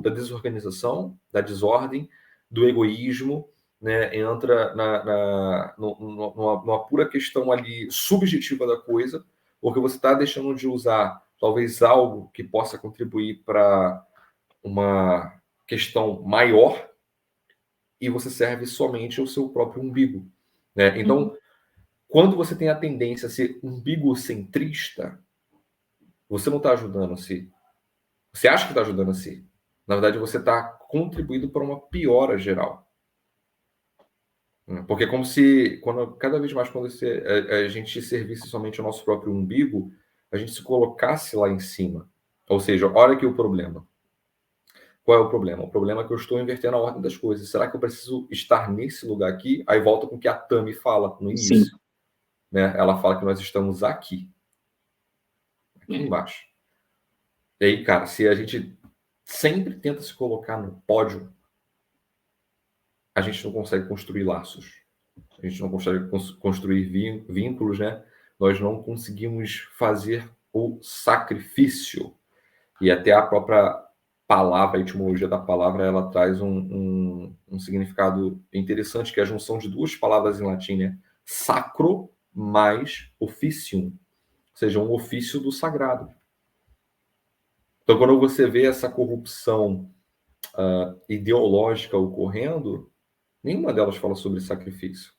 da desorganização, da desordem, do egoísmo, né, entra numa pura questão ali subjetiva da coisa, porque você está deixando de usar talvez algo que possa contribuir para uma questão maior e você serve somente ao seu próprio umbigo, né? Então, quando você tem a tendência a ser umbigocentrista, você não está ajudando a si. Você acha que está ajudando a si. Na verdade, você está contribuindo para uma piora geral. Porque é como se, cada vez mais, quando a gente servisse somente ao nosso próprio umbigo, a gente se colocasse lá em cima. Ou seja, olha aqui o problema. Qual é o problema? O problema é que eu estou invertendo a ordem das coisas. Será que eu preciso estar nesse lugar aqui? Aí volta com o que a Tami fala no início. Sim. Né? Ela fala que nós estamos aqui embaixo. E aí, cara, se a gente sempre tenta se colocar no pódio, a gente não consegue construir laços. A gente não consegue construir vínculos, né? Nós não conseguimos fazer o sacrifício. E até a própria palavra, a etimologia da palavra, ela traz um significado interessante, que é a junção de duas palavras em latim, né? Sacro mais officium. Ou seja, um ofício do sagrado. Então, quando você vê essa corrupção ideológica ocorrendo, nenhuma delas fala sobre sacrifício.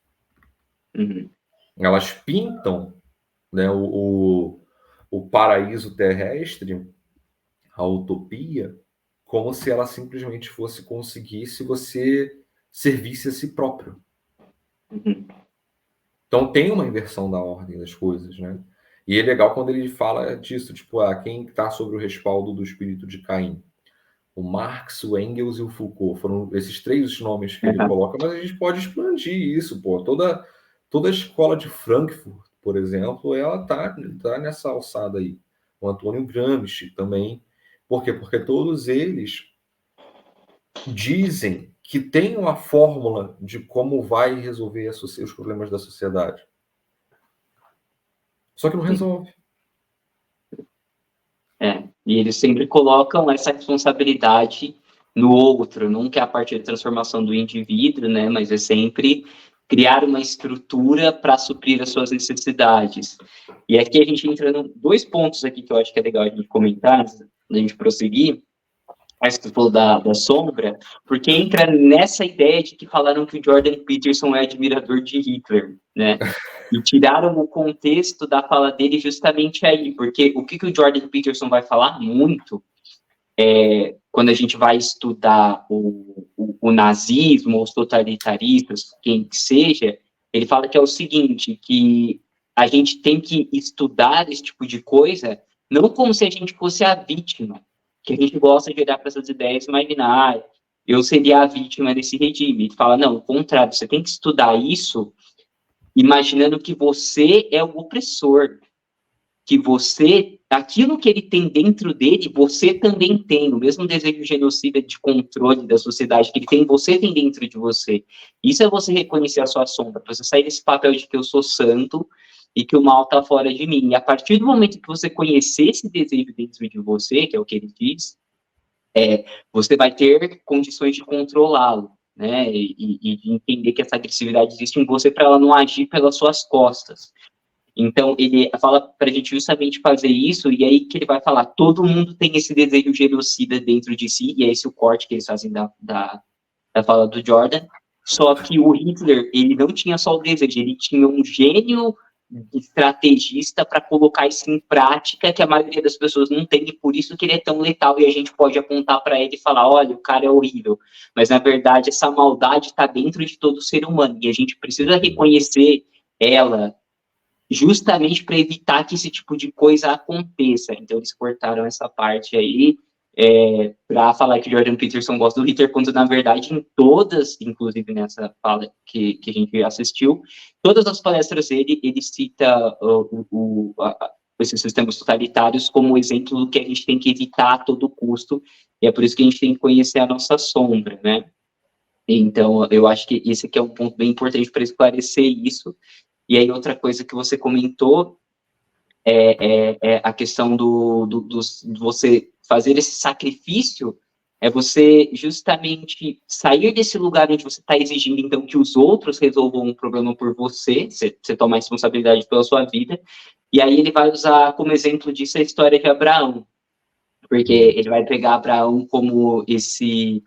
Uhum. Elas pintam, né, o paraíso terrestre, a utopia, como se ela simplesmente fosse conseguir se você servisse a si próprio. Uhum. Então, tem uma inversão da ordem das coisas, né? E é legal quando ele fala disso, tipo, quem está sobre o respaldo do espírito de Caim? O Marx, o Engels e o Foucault. Foram esses três nomes que ele coloca, mas a gente pode expandir isso, pô. Toda a escola de Frankfurt, por exemplo, ela tá nessa alçada aí. O Antônio Gramsci também. Por quê? Porque todos eles dizem que tem uma fórmula de como vai resolver os problemas da sociedade. Só que não resolve. E eles sempre colocam essa responsabilidade no outro, nunca é a partir da transformação do indivíduo, né? Mas é sempre criar uma estrutura para suprir as suas necessidades. E aqui a gente entra em dois pontos aqui que eu acho que é legal a gente comentar, antes da gente prosseguir. Mas tu falou da sombra, porque entra nessa ideia de que falaram que o Jordan Peterson é admirador de Hitler, né? E tiraram o contexto da fala dele justamente aí, porque o que o Jordan Peterson vai falar muito quando a gente vai estudar o nazismo, os totalitaristas, quem que seja, ele fala que é o seguinte, que a gente tem que estudar esse tipo de coisa não como se a gente fosse a vítima, que a gente gosta de olhar para essas ideias e imaginar, eu seria a vítima desse regime. Ele fala, não, o contrário, você tem que estudar isso imaginando que você é o opressor, que você, aquilo que ele tem dentro dele, você também tem, o mesmo desejo genocida de controle da sociedade que ele tem, você tem dentro de você. Isso é você reconhecer a sua sombra, você sair desse papel de que eu sou santo e que o mal está fora de mim. E a partir do momento que você conhecer esse desejo dentro de você, que é o que ele diz, você vai ter condições de controlá-lo, né? E de entender que essa agressividade existe em você para ela não agir pelas suas costas. Então, ele fala para a gente justamente fazer isso, e aí que ele vai falar: todo mundo tem esse desejo genocida dentro de si, e é esse o corte que eles fazem da fala do Jordan. Só que o Hitler, ele não tinha só o desejo, ele tinha um gênio estrategista para colocar isso em prática, que a maioria das pessoas não tem, e por isso que ele é tão letal, e a gente pode apontar para ele e falar: olha, o cara é horrível. Mas, na verdade, essa maldade está dentro de todo ser humano, e a gente precisa reconhecer ela justamente para evitar que esse tipo de coisa aconteça. Então, eles cortaram essa parte aí para falar que o Jordan Peterson gosta do Hitler, quando, na verdade, em todas, inclusive nessa fala que a gente assistiu, todas as palestras dele, ele cita esses sistemas totalitários como exemplo do que a gente tem que evitar a todo custo, e é por isso que a gente tem que conhecer a nossa sombra, né? Então, eu acho que esse aqui é um ponto bem importante para esclarecer isso. E aí, outra coisa que você comentou é a questão de você fazer esse sacrifício, é você justamente sair desse lugar onde você está exigindo, então, que os outros resolvam um problema por você, você toma a responsabilidade pela sua vida, e aí ele vai usar como exemplo disso a história de Abraão, porque ele vai pegar Abraão como esse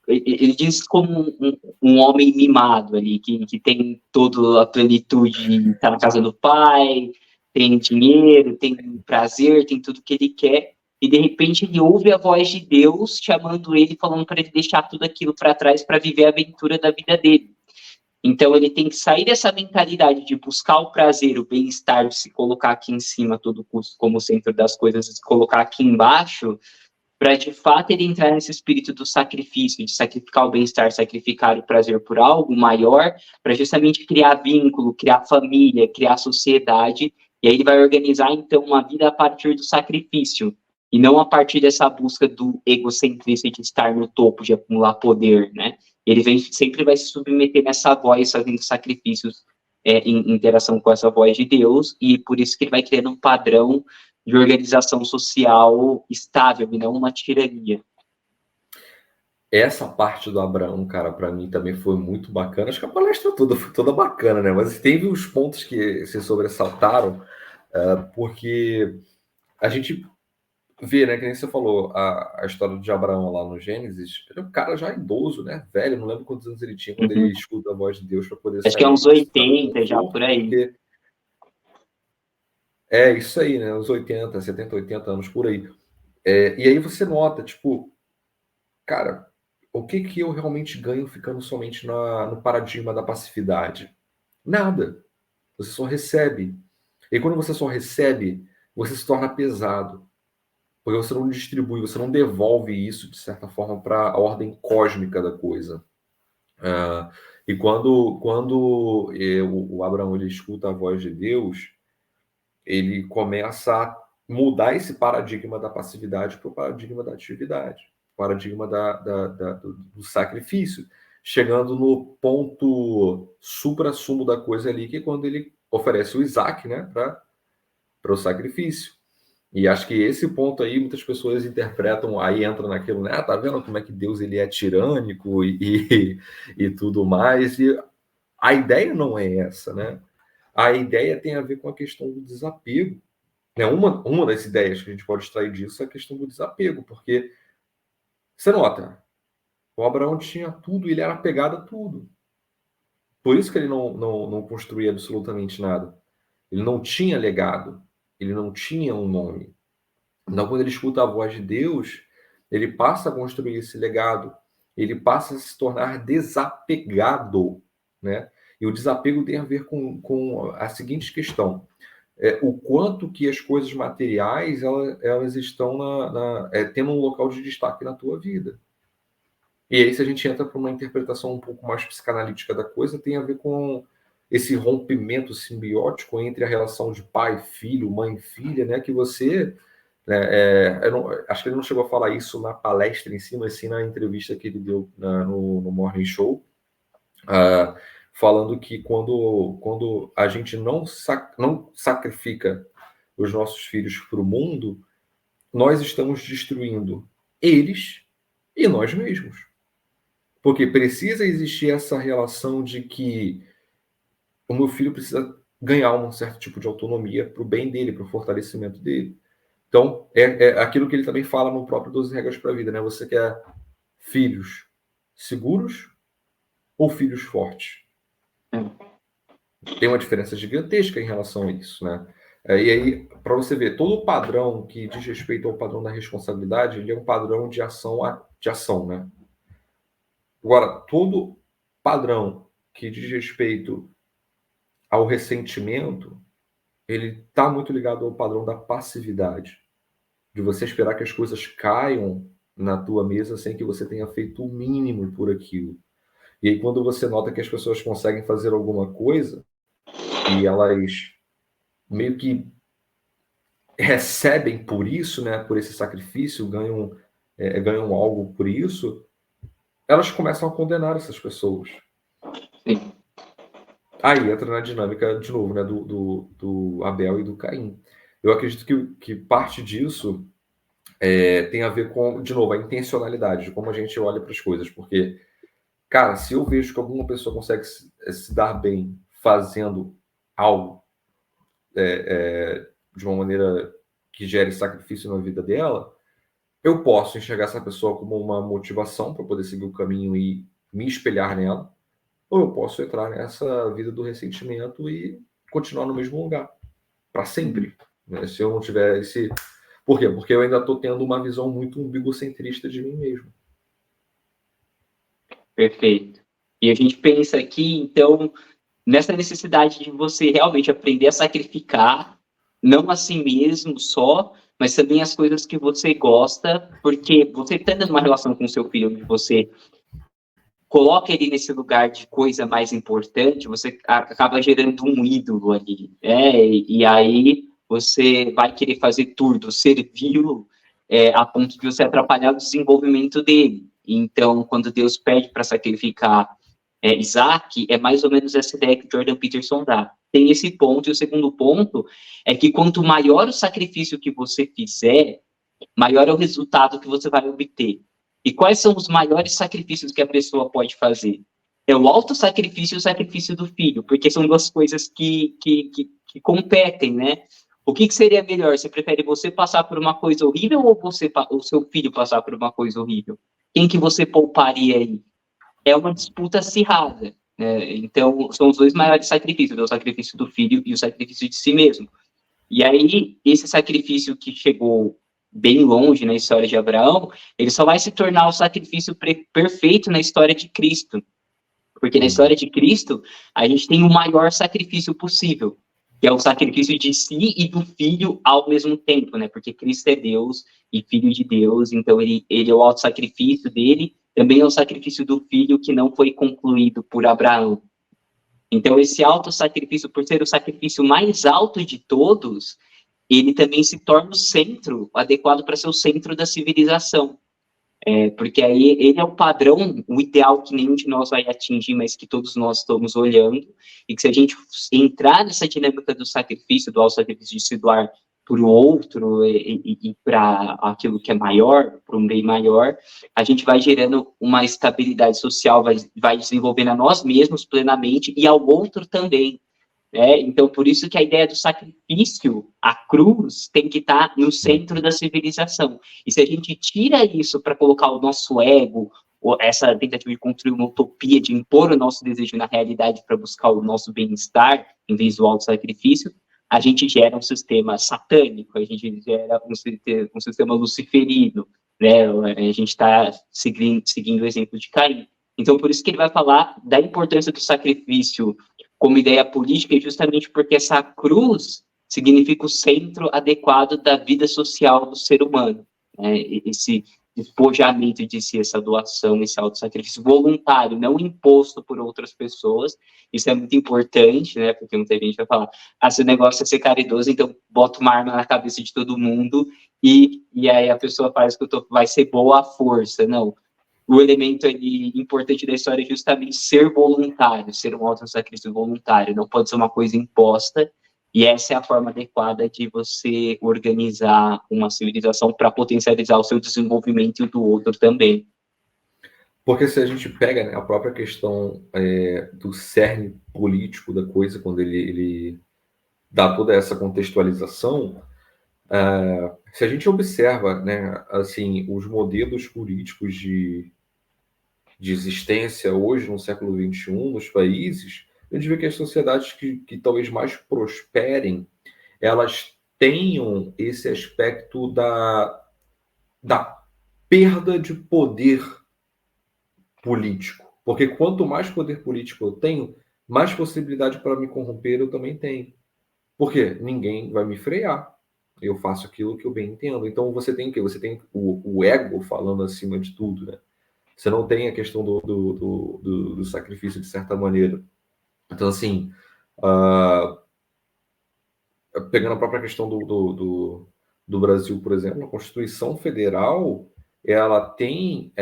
ele diz como um homem mimado ali, que tem toda a plenitude, está na casa do pai, tem dinheiro, tem prazer, tem tudo que ele quer, e de repente ele ouve a voz de Deus chamando ele, falando para ele deixar tudo aquilo para trás para viver a aventura da vida dele. Então ele tem que sair dessa mentalidade de buscar o prazer, o bem-estar, de se colocar aqui em cima a todo custo como centro das coisas, e se colocar aqui embaixo, para de fato ele entrar nesse espírito do sacrifício, de sacrificar o bem-estar, sacrificar o prazer por algo maior, para justamente criar vínculo, criar família, criar sociedade, e aí ele vai organizar então uma vida a partir do sacrifício, e não a partir dessa busca do egocentrismo de estar no topo, de acumular poder, né? Ele sempre vai se submeter nessa voz, fazendo sacrifícios em interação com essa voz de Deus, e por isso que ele vai criando um padrão de organização social estável e não uma tirania. Essa parte do Abraão, cara, para mim também foi muito bacana. Acho que a palestra toda foi toda bacana, né? Mas teve uns pontos que se sobressaltaram, porque a gente vê, né, que nem você falou, a história de Abraão lá no Gênesis. Ele é um cara já idoso, né? Velho, não lembro quantos anos ele tinha quando ele escuta a voz de Deus para poder Acho que é sair uns desse estado de 80 já conforto, por aí. porque é isso aí, né? Uns 80, 70, 80 anos por aí. E aí você nota, tipo, cara, o que que eu realmente ganho ficando somente no paradigma da passividade? Nada. Você só recebe. E quando você só recebe, você se torna pesado. Porque você não distribui, você não devolve isso, de certa forma, para a ordem cósmica da coisa. E quando o Abraão ele escuta a voz de Deus, ele começa a mudar esse paradigma da passividade para o paradigma da atividade, paradigma do sacrifício, chegando no ponto supra-sumo da coisa ali, que é quando ele oferece o Isaac, né, para o sacrifício. E acho que esse ponto aí muitas pessoas interpretam, aí entra naquilo, né? Tá vendo como é que Deus ele é tirânico e tudo mais. E a ideia não é essa, né? A ideia tem a ver com a questão do desapego. Né? Uma das ideias que a gente pode extrair disso é a questão do desapego, porque você nota, o Abraão tinha tudo, ele era apegado a tudo. Por isso que ele não construía absolutamente nada. Ele não tinha legado, ele não tinha um nome. Então, quando ele escuta a voz de Deus, ele passa a construir esse legado, ele passa a se tornar desapegado, né? E o desapego tem a ver com a seguinte questão: o quanto que as coisas materiais elas estão tendo um local de destaque na tua vida. E aí, se a gente entra para uma interpretação um pouco mais psicanalítica da coisa, tem a ver com esse rompimento simbiótico entre a relação de pai, filho, mãe, filha, né? Que você acho que ele não chegou a falar isso na palestra em si, mas sim na entrevista que ele deu no Morning Show, falando que quando a gente não sacrifica os nossos filhos para o mundo, nós estamos destruindo eles e nós mesmos. Porque precisa existir essa relação de que o meu filho precisa ganhar um certo tipo de autonomia para o bem dele, para o fortalecimento dele. Então, é aquilo que ele também fala no próprio 12 Regras para a Vida, né? Você quer filhos seguros ou filhos fortes? Tem uma diferença gigantesca em relação a isso, né? E aí, para você ver, todo o padrão que diz respeito ao padrão da responsabilidade, ele é um padrão de ação, né? Agora, todo padrão que diz respeito ao ressentimento, ele está muito ligado ao padrão da passividade, de você esperar que as coisas caiam na tua mesa sem que você tenha feito o mínimo por aquilo. E aí, quando você nota que as pessoas conseguem fazer alguma coisa e elas meio que recebem por isso, né, por esse sacrifício, ganham algo por isso, elas começam a condenar essas pessoas. Sim. Aí entra na dinâmica, de novo, né, do Abel e do Caim. Eu acredito que parte disso tem a ver com, de novo, a intencionalidade, de como a gente olha para as coisas. Porque, cara, se eu vejo que alguma pessoa consegue se dar bem fazendo algo de uma maneira que gere sacrifício na vida dela, eu posso enxergar essa pessoa como uma motivação para poder seguir o caminho e me espelhar nela, ou eu posso entrar nessa vida do ressentimento e continuar no mesmo lugar, para sempre. Né? Se eu não tiver esse... Por quê? Porque eu ainda estou tendo uma visão muito umbigocentrista de mim mesmo. Perfeito. E a gente pensa aqui, então, nessa necessidade de você realmente aprender a sacrificar, não a si mesmo só, mas também as coisas que você gosta, porque você está numa relação com o seu filho onde você coloca ele nesse lugar de coisa mais importante, você acaba gerando um ídolo ali, né? E aí você vai querer fazer tudo, servi-lo, a ponto de você atrapalhar o desenvolvimento dele. Então, quando Deus pede para sacrificar Isaac, é mais ou menos essa ideia que Jordan Peterson dá. Tem esse ponto, e o segundo ponto é que quanto maior o sacrifício que você fizer, maior é o resultado que você vai obter. E quais são os maiores sacrifícios que a pessoa pode fazer? É o autossacrifício e o sacrifício do filho, porque são duas coisas que competem, né? O que seria melhor? Você prefere você passar por uma coisa horrível ou o seu filho passar por uma coisa horrível? Quem que você pouparia aí? É uma disputa acirrada. Né? Então, são os dois maiores sacrifícios, o sacrifício do filho e o sacrifício de si mesmo. E aí, esse sacrifício que chegou bem longe na história de Abraão, ele só vai se tornar o sacrifício perfeito na história de Cristo. Porque na história de Cristo, a gente tem o maior sacrifício possível, que é o sacrifício de si e do filho ao mesmo tempo, né? Porque Cristo é Deus e filho de Deus, então ele é o autossacrifício dele, também é o sacrifício do filho que não foi concluído por Abraão. Então, esse autossacrifício, por ser o sacrifício mais alto de todos, ele também se torna o centro adequado para ser o centro da civilização. Porque aí ele é o padrão, o ideal que nenhum de nós vai atingir, mas que todos nós estamos olhando, e que se a gente entrar nessa dinâmica do sacrifício, do auto-sacrifício, de se doar para o outro e para aquilo que é maior, para um bem maior, a gente vai gerando uma estabilidade social, vai desenvolvendo a nós mesmos plenamente e ao outro também. Então, por isso que a ideia do sacrifício, a cruz, tem que estar no centro da civilização. E se a gente tira isso para colocar o nosso ego, essa tentativa de construir uma utopia, de impor o nosso desejo na realidade para buscar o nosso bem-estar, em vez do auto-sacrifício, a gente gera um sistema satânico, a gente gera um sistema luciferino, né? A gente está seguindo o exemplo de Caim. Então, por isso que ele vai falar da importância do sacrifício como ideia política, justamente porque essa cruz significa o centro adequado da vida social do ser humano. Né? Esse despojamento de si, essa doação, esse autossacrifício voluntário, não imposto por outras pessoas. Isso é muito importante, né? Porque muita gente vai falar, se o negócio é ser caridoso, então bota uma arma na cabeça de todo mundo e aí a pessoa faz que vai ser boa à força. Não. o elemento ali importante da história é justamente ser voluntário, ser um autossacrifício voluntário, não pode ser uma coisa imposta, e essa é a forma adequada de você organizar uma civilização para potencializar o seu desenvolvimento e o do outro também. Porque se a gente pega, né, a própria questão do cerne político da coisa, quando ele dá toda essa contextualização, se a gente observa, né, assim, os modelos políticos de existência hoje, no século XXI, nos países, a gente vê que as sociedades que talvez mais prosperem, elas tenham esse aspecto da perda de poder político. Porque quanto mais poder político eu tenho, mais possibilidade para me corromper eu também tenho. Porque ninguém vai me frear. Eu faço aquilo que eu bem entendo. Então você tem o quê? Você tem o ego falando acima de tudo, né? Você não tem a questão do sacrifício de certa maneira. Então, assim, pegando a própria questão do Brasil, por exemplo, a Constituição Federal, ela tem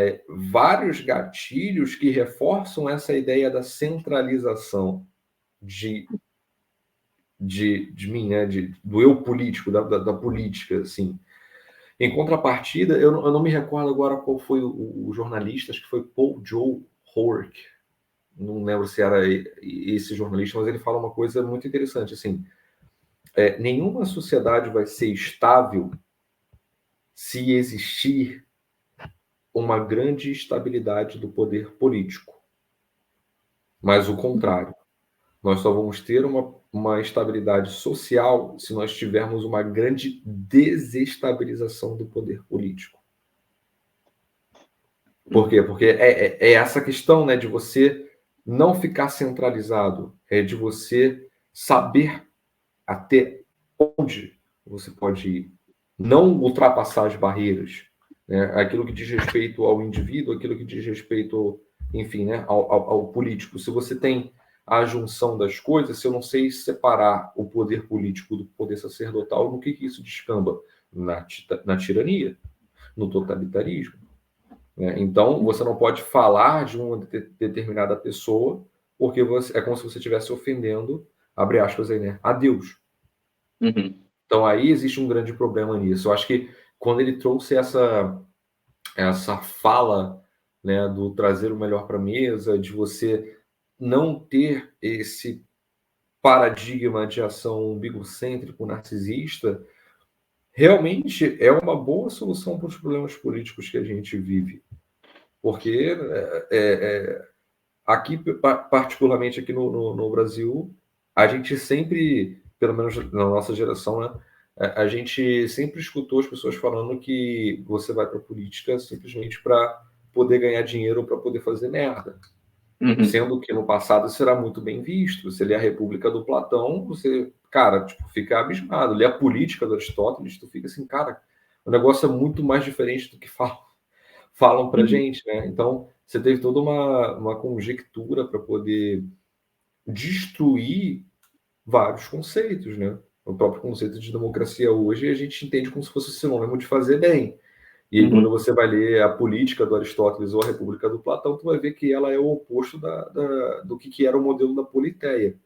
vários gatilhos que reforçam essa ideia da centralização de mim, né? Do eu político, da política, assim. Em contrapartida, eu não me recordo agora qual foi o jornalista, acho que foi Paul Joe Hork, não lembro se era esse jornalista, mas ele fala uma coisa muito interessante, assim, nenhuma sociedade vai ser estável se existir uma grande estabilidade do poder político, mas o contrário. Nós só vamos ter uma estabilidade social se nós tivermos uma grande desestabilização do poder político. Por quê? Porque é essa questão, né, de você não ficar centralizado, de você saber até onde você pode ir, não ultrapassar as barreiras, né, aquilo que diz respeito ao indivíduo, aquilo que diz respeito, enfim, né, ao político. Se você tem a junção das coisas, se eu não sei separar o poder político do poder sacerdotal, no que isso descamba? Na tirania, no totalitarismo. Né? Então, você não pode falar de uma determinada pessoa, porque é como se você estivesse ofendendo, abre aspas aí, né, a Deus. Uhum. Então, aí existe um grande problema nisso. Eu acho que quando ele trouxe essa fala, né, do trazer o melhor para a mesa, de você não ter esse paradigma de ação umbigocêntrico, narcisista, realmente é uma boa solução para os problemas políticos que a gente vive. Porque aqui, particularmente aqui no Brasil, a gente sempre, pelo menos na nossa geração, né, a gente sempre escutou as pessoas falando que você vai para a política simplesmente para poder ganhar dinheiro ou para poder fazer merda. Uhum. Sendo que no passado isso era muito bem visto. Você lê a República do Platão, você, cara, tipo, fica abismado. Lê a Política do Aristóteles, tu fica assim, cara, o negócio é muito mais diferente do que falam pra gente, né? Então, você teve toda uma conjectura para poder destruir vários conceitos, né? O próprio conceito de democracia hoje a gente entende como se fosse sinônimo de fazer bem. E aí, quando você vai ler a Política do Aristóteles ou a República do Platão, tu vai ver que ela é o oposto do que era o modelo da Politeia,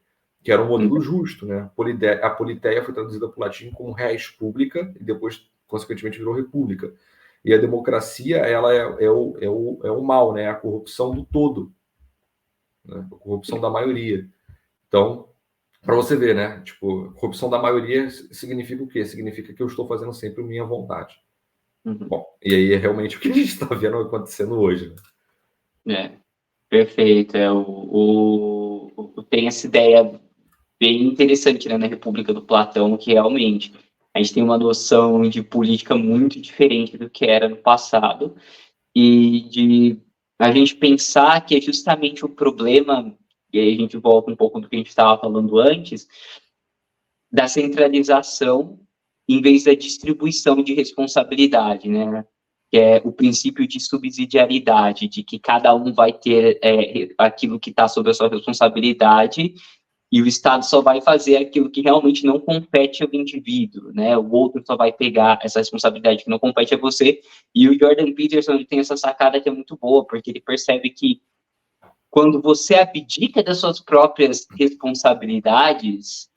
que era um modelo justo, né? A Politeia foi traduzida para o latim como res publica e depois, consequentemente, virou república. E a democracia, ela é o mal, né? A corrupção do todo, né? A corrupção da maioria. Então, para você ver, né? Tipo, corrupção da maioria significa o quê? Significa que eu estou fazendo sempre minha vontade. Bom, e aí é realmente o que a gente está vendo acontecendo hoje. Né? Perfeito. Tem essa ideia bem interessante, né, na República do Platão, que realmente a gente tem uma noção de política muito diferente do que era no passado, e de a gente pensar que é justamente o problema, e aí a gente volta um pouco do que a gente estava falando antes, da centralização em vez da distribuição de responsabilidade, né? Que é o princípio de subsidiariedade, de que cada um vai ter aquilo que está sob a sua responsabilidade e o Estado só vai fazer aquilo que realmente não compete ao indivíduo, né? O outro só vai pegar essa responsabilidade que não compete a você. E o Jordan Peterson, ele tem essa sacada que é muito boa, porque ele percebe que quando você abdica das suas próprias responsabilidades,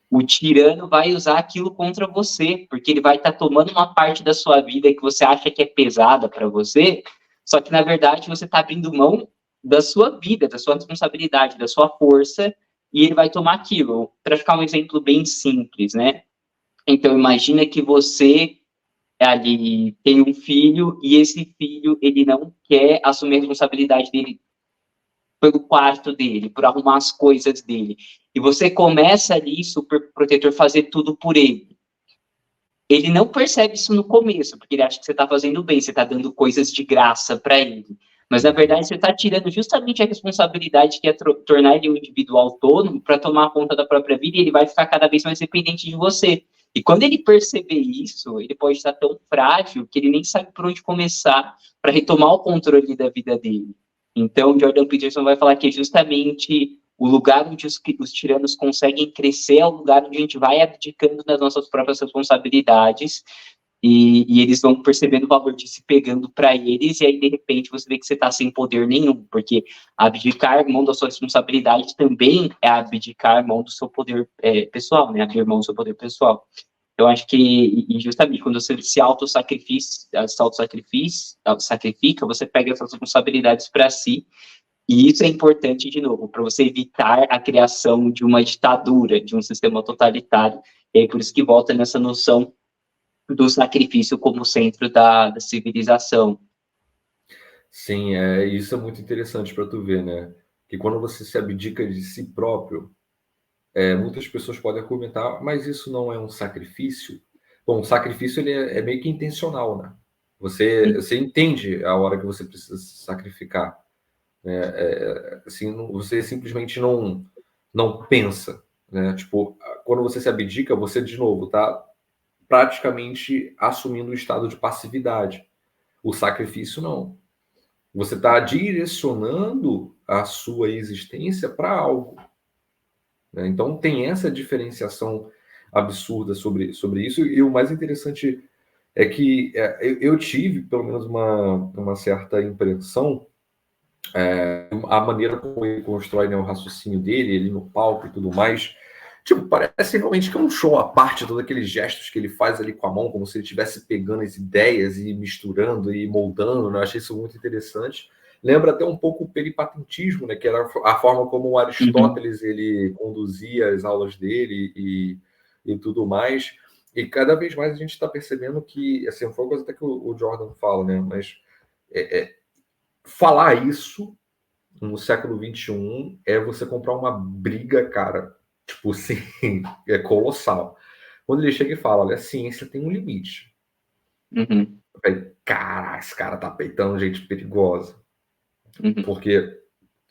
o tirano vai usar aquilo contra você, porque ele vai estar tomando uma parte da sua vida que você acha que é pesada para você, só que na verdade você está abrindo mão da sua vida, da sua responsabilidade, da sua força, e ele vai tomar aquilo. Para ficar um exemplo bem simples, né? Então imagina que você ali tem um filho e esse filho ele não quer assumir a responsabilidade dele pelo quarto dele, por arrumar as coisas dele. E você começa ali, super protetor, fazer tudo por ele. Ele não percebe isso no começo, porque ele acha que você está fazendo bem, você está dando coisas de graça para ele. Mas, na verdade, você está tirando justamente a responsabilidade que é tornar ele um indivíduo autônomo para tomar conta da própria vida, e ele vai ficar cada vez mais dependente de você. E quando ele perceber isso, ele pode estar tão frágil que ele nem sabe por onde começar para retomar o controle da vida dele. Então, Jordan Peterson vai falar que justamente o lugar onde os tiranos conseguem crescer é o lugar onde a gente vai abdicando das nossas próprias responsabilidades e eles vão percebendo o valor de se pegando para eles, e aí, de repente, você vê que você está sem poder nenhum, porque abdicar mão da sua responsabilidade também é abdicar mão do seu poder pessoal, né? Abrir mão do seu poder pessoal. Eu acho que, e justamente, quando você se sacrifica, você pega essas responsabilidades para si, e isso é importante, de novo, para você evitar a criação de uma ditadura, de um sistema totalitário. E é por isso que volta nessa noção do sacrifício como centro da civilização. Sim, isso é muito interessante para tu ver, né? Que quando você se abdica de si próprio, muitas pessoas podem argumentar, mas isso não é um sacrifício? Bom, o sacrifício ele é meio que intencional, né? Você entende a hora que você precisa se sacrificar. Assim, você simplesmente não pensa, né? Tipo, quando você se abdica, você, de novo, tá praticamente assumindo um estado de passividade. O sacrifício, não. Você está direcionando a sua existência para algo, né? Então, tem essa diferenciação absurda sobre isso. E o mais interessante é que eu tive, pelo menos, uma certa impressão, a maneira como ele constrói, né, o raciocínio dele, ele no palco e tudo mais. Tipo, parece realmente que é um show à parte, todos aqueles gestos que ele faz ali com a mão, como se ele estivesse pegando as ideias e misturando e moldando, né? Eu achei isso muito interessante. Lembra até um pouco o peripatetismo, né? Que era a forma como o Aristóteles ele conduzia as aulas dele e tudo mais. E cada vez mais a gente está percebendo que, assim, foi uma coisa até que o Jordan fala, né? Mas falar isso no século XXI é você comprar uma briga, cara. Tipo assim, é colossal. Quando ele chega e fala, olha, a ciência tem um limite. Uhum. Eu falei, cara, esse cara tá peitando gente perigosa. Uhum. Porque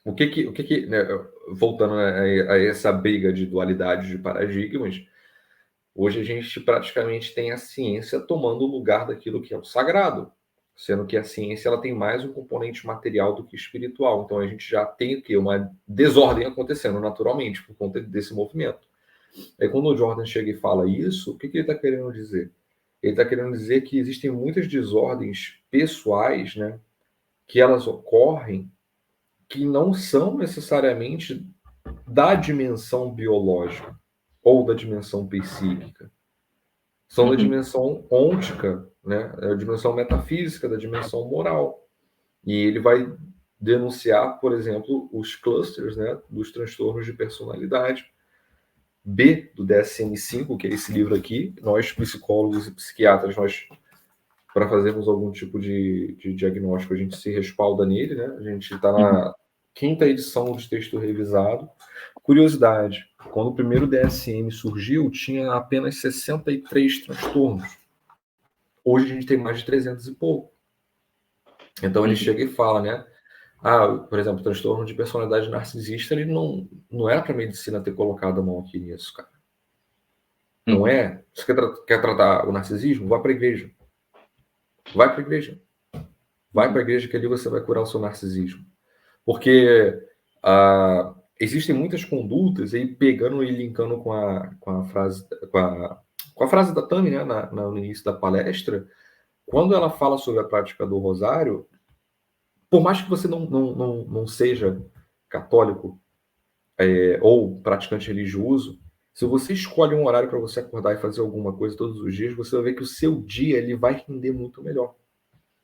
o que né, voltando a essa briga de dualidade de paradigmas, hoje a gente praticamente tem a ciência tomando o lugar daquilo que é o sagrado, sendo que a ciência ela tem mais um componente material do que espiritual. Então a gente já tem aqui uma desordem acontecendo naturalmente por conta desse movimento. Aí quando o Jordan chega e fala isso, o que ele está querendo dizer? Ele está querendo dizer que existem muitas desordens pessoais, né, que elas ocorrem que não são necessariamente da dimensão biológica ou da dimensão psíquica. São da dimensão ôntica, né? Da dimensão metafísica, da dimensão moral. E ele vai denunciar, por exemplo, os clusters, né, dos transtornos de personalidade. B do DSM-5, que é esse livro aqui, nós psicólogos e psiquiatras, nós para fazermos algum tipo de diagnóstico, a gente se respalda nele, né? A gente está na quinta edição do texto revisado. Curiosidade, quando o primeiro DSM surgiu, tinha apenas 63 transtornos. Hoje a gente tem mais de 300 e pouco. Então ele chega e fala, né? Por exemplo, o transtorno de personalidade narcisista, ele não era para a medicina ter colocado a mão aqui nisso, cara. Não é? Você quer tratar o narcisismo? Vá para a igreja. Vai para a igreja. Vai para a igreja que ali você vai curar o seu narcisismo. Porque existem muitas condutas, aí pegando e linkando com a frase, com a frase da Tami, né, no início da palestra, quando ela fala sobre a prática do rosário, por mais que você não seja católico ou praticante religioso, se você escolhe um horário para você acordar e fazer alguma coisa todos os dias, você vai ver que o seu dia ele vai render muito melhor.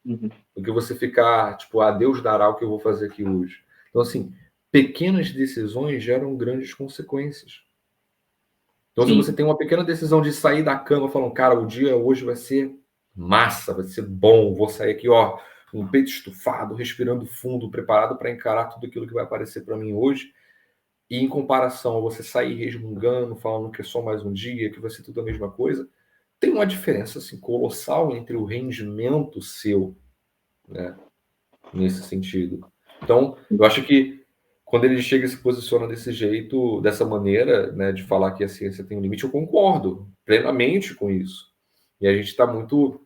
Do que você ficar, tipo, Deus dará o que eu vou fazer aqui hoje. Então, assim, pequenas decisões geram grandes consequências. Então, se você tem uma pequena decisão de sair da cama falando, cara, o dia hoje vai ser massa, vai ser bom, vou sair aqui, ó, com o peito estufado, respirando fundo, preparado para encarar tudo aquilo que vai aparecer para mim hoje, e em comparação a você sair resmungando, falando que é só mais um dia, que vai ser tudo a mesma coisa, tem uma diferença assim, colossal entre o rendimento seu, né, nesse sentido. Então, eu acho que quando ele chega e se posiciona desse jeito, dessa maneira, né, de falar que a ciência tem um limite, eu concordo plenamente com isso. E a gente está muito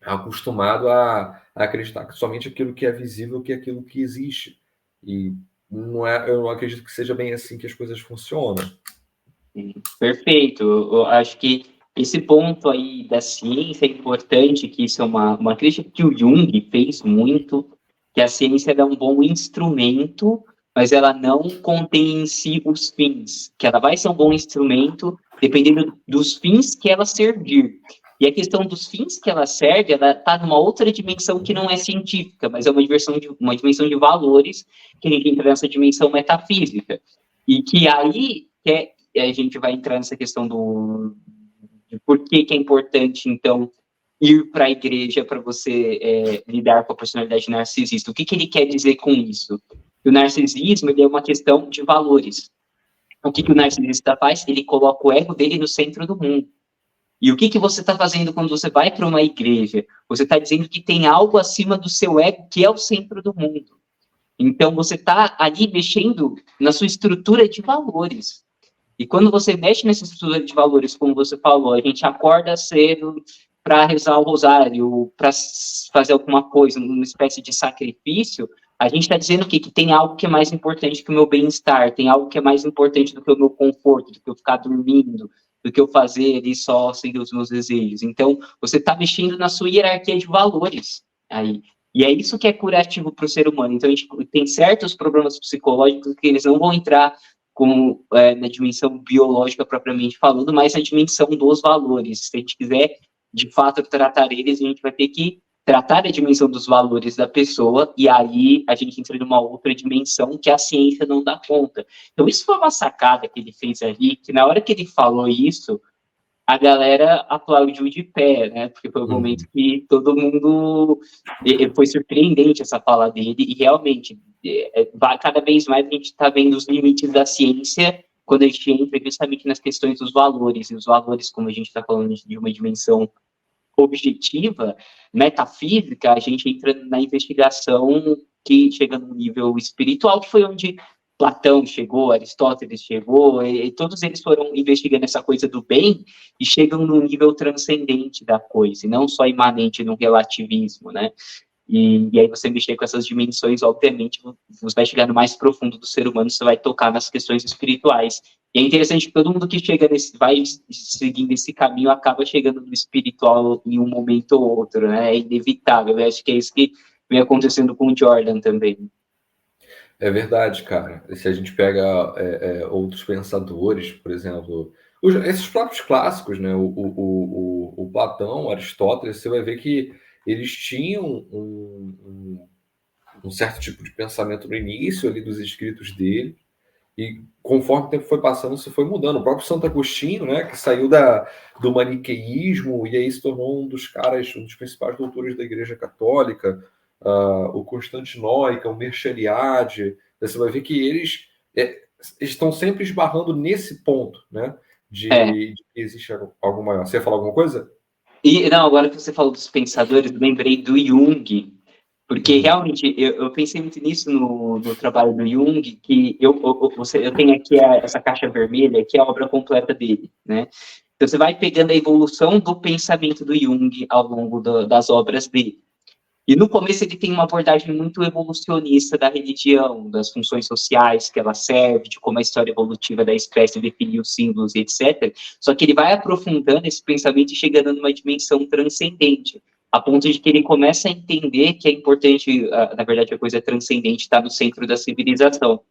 acostumado a acreditar que somente aquilo que é visível que é aquilo que existe. E eu não acredito que seja bem assim que as coisas funcionam. Perfeito. Eu acho que esse ponto aí da ciência é importante, que isso é uma crítica que o Jung fez muito, que a ciência é um bom instrumento, mas ela não contém em si os fins, que ela vai ser um bom instrumento dependendo dos fins que ela servir. E a questão dos fins que ela serve, ela está numa outra dimensão que não é científica, mas é uma dimensão de valores, que a gente entra nessa dimensão metafísica. E que aí a gente vai entrar nessa questão de por que é importante, então, ir para a igreja para você lidar com a personalidade narcisista. O que ele quer dizer com isso? O narcisismo ele é uma questão de valores. O que o narcisista faz? Ele coloca o ego dele no centro do mundo. E o que você está fazendo quando você vai para uma igreja? Você está dizendo que tem algo acima do seu ego que é o centro do mundo. Então, você está ali mexendo na sua estrutura de valores. E quando você mexe nessa estrutura de valores, como você falou, a gente acorda cedo para rezar o rosário, para fazer alguma coisa, uma espécie de sacrifício, a gente está dizendo que tem algo que é mais importante que o meu bem-estar, tem algo que é mais importante do que o meu conforto, do que eu ficar dormindo, do que eu fazer ali só seguir os meus desejos. Então, você está mexendo na sua hierarquia de valores aí. E é isso que é curativo para o ser humano. Então, a gente tem certos problemas psicológicos que eles não vão entrar na dimensão biológica propriamente falando, mas na dimensão dos valores. Se a gente quiser, de fato, tratar eles, a gente vai ter que tratar a dimensão dos valores da pessoa, e aí a gente entra numa outra dimensão que a ciência não dá conta. Então, isso foi uma sacada que ele fez ali, que na hora que ele falou isso, a galera aplaudiu de pé, né? Porque foi um momento que todo mundo... Foi surpreendente essa fala dele, e realmente, cada vez mais a gente está vendo os limites da ciência quando a gente entra justamente nas questões dos valores, e os valores, como a gente está falando de uma dimensão objetiva, metafísica, a gente entra na investigação que chega no nível espiritual, que foi onde Platão chegou, Aristóteles chegou, e todos eles foram investigando essa coisa do bem e chegam num nível transcendente da coisa, e não só imanente no relativismo, né? E aí você mexer com essas dimensões, obviamente, você vai chegar no mais profundo do ser humano, você vai tocar nas questões espirituais. E é interessante que todo mundo que chega vai seguindo esse caminho acaba chegando no espiritual em um momento ou outro, né? É inevitável. Eu acho que é isso que vem acontecendo com o Jordan também. É verdade, cara. Se a gente pega outros pensadores, por exemplo, esses próprios clássicos, né? O Platão, o Aristóteles, você vai ver que eles tinham um certo tipo de pensamento no início ali dos escritos dele, e conforme o tempo foi passando, isso foi mudando. O próprio Santo Agostinho, né, que saiu do maniqueísmo e aí se tornou um dos principais doutores da Igreja Católica, o Constantinoica, o Mercheliade, você vai ver que eles estão sempre esbarrando nesse ponto, né, de que existe algo maior. Você ia falar alguma coisa? Não, agora que você falou dos pensadores, eu lembrei do Jung, porque realmente eu pensei muito nisso no trabalho do Jung, que eu tenho aqui essa caixa vermelha, que é a obra completa dele, né? Então você vai pegando a evolução do pensamento do Jung ao longo das obras dele. E no começo ele tem uma abordagem muito evolucionista da religião, das funções sociais que ela serve, de como a história evolutiva da espécie definiu os símbolos, etc. Só que ele vai aprofundando esse pensamento e chegando numa dimensão transcendente, a ponto de que ele começa a entender que é importante, na verdade, a coisa transcendente está no centro da civilização.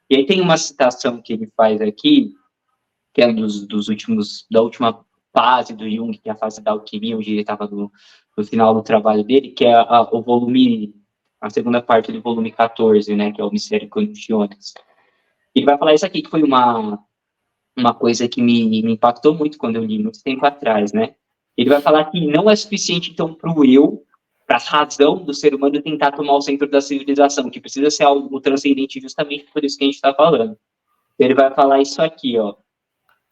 E aí tem uma citação que ele faz aqui, que é dos últimos, da última fase do Jung, que é a fase da alquimia, onde ele estava no final do trabalho dele, que é o volume, a segunda parte do volume 14, né, que é o Mistério Condiciones. Ele vai falar isso aqui, que foi uma coisa que me impactou muito quando eu li, muito tempo atrás, né? Ele vai falar que não é suficiente, então, para o eu, para a razão do ser humano tentar tomar o centro da civilização, que precisa ser algo transcendente justamente por isso que a gente está falando. Ele vai falar isso aqui, ó.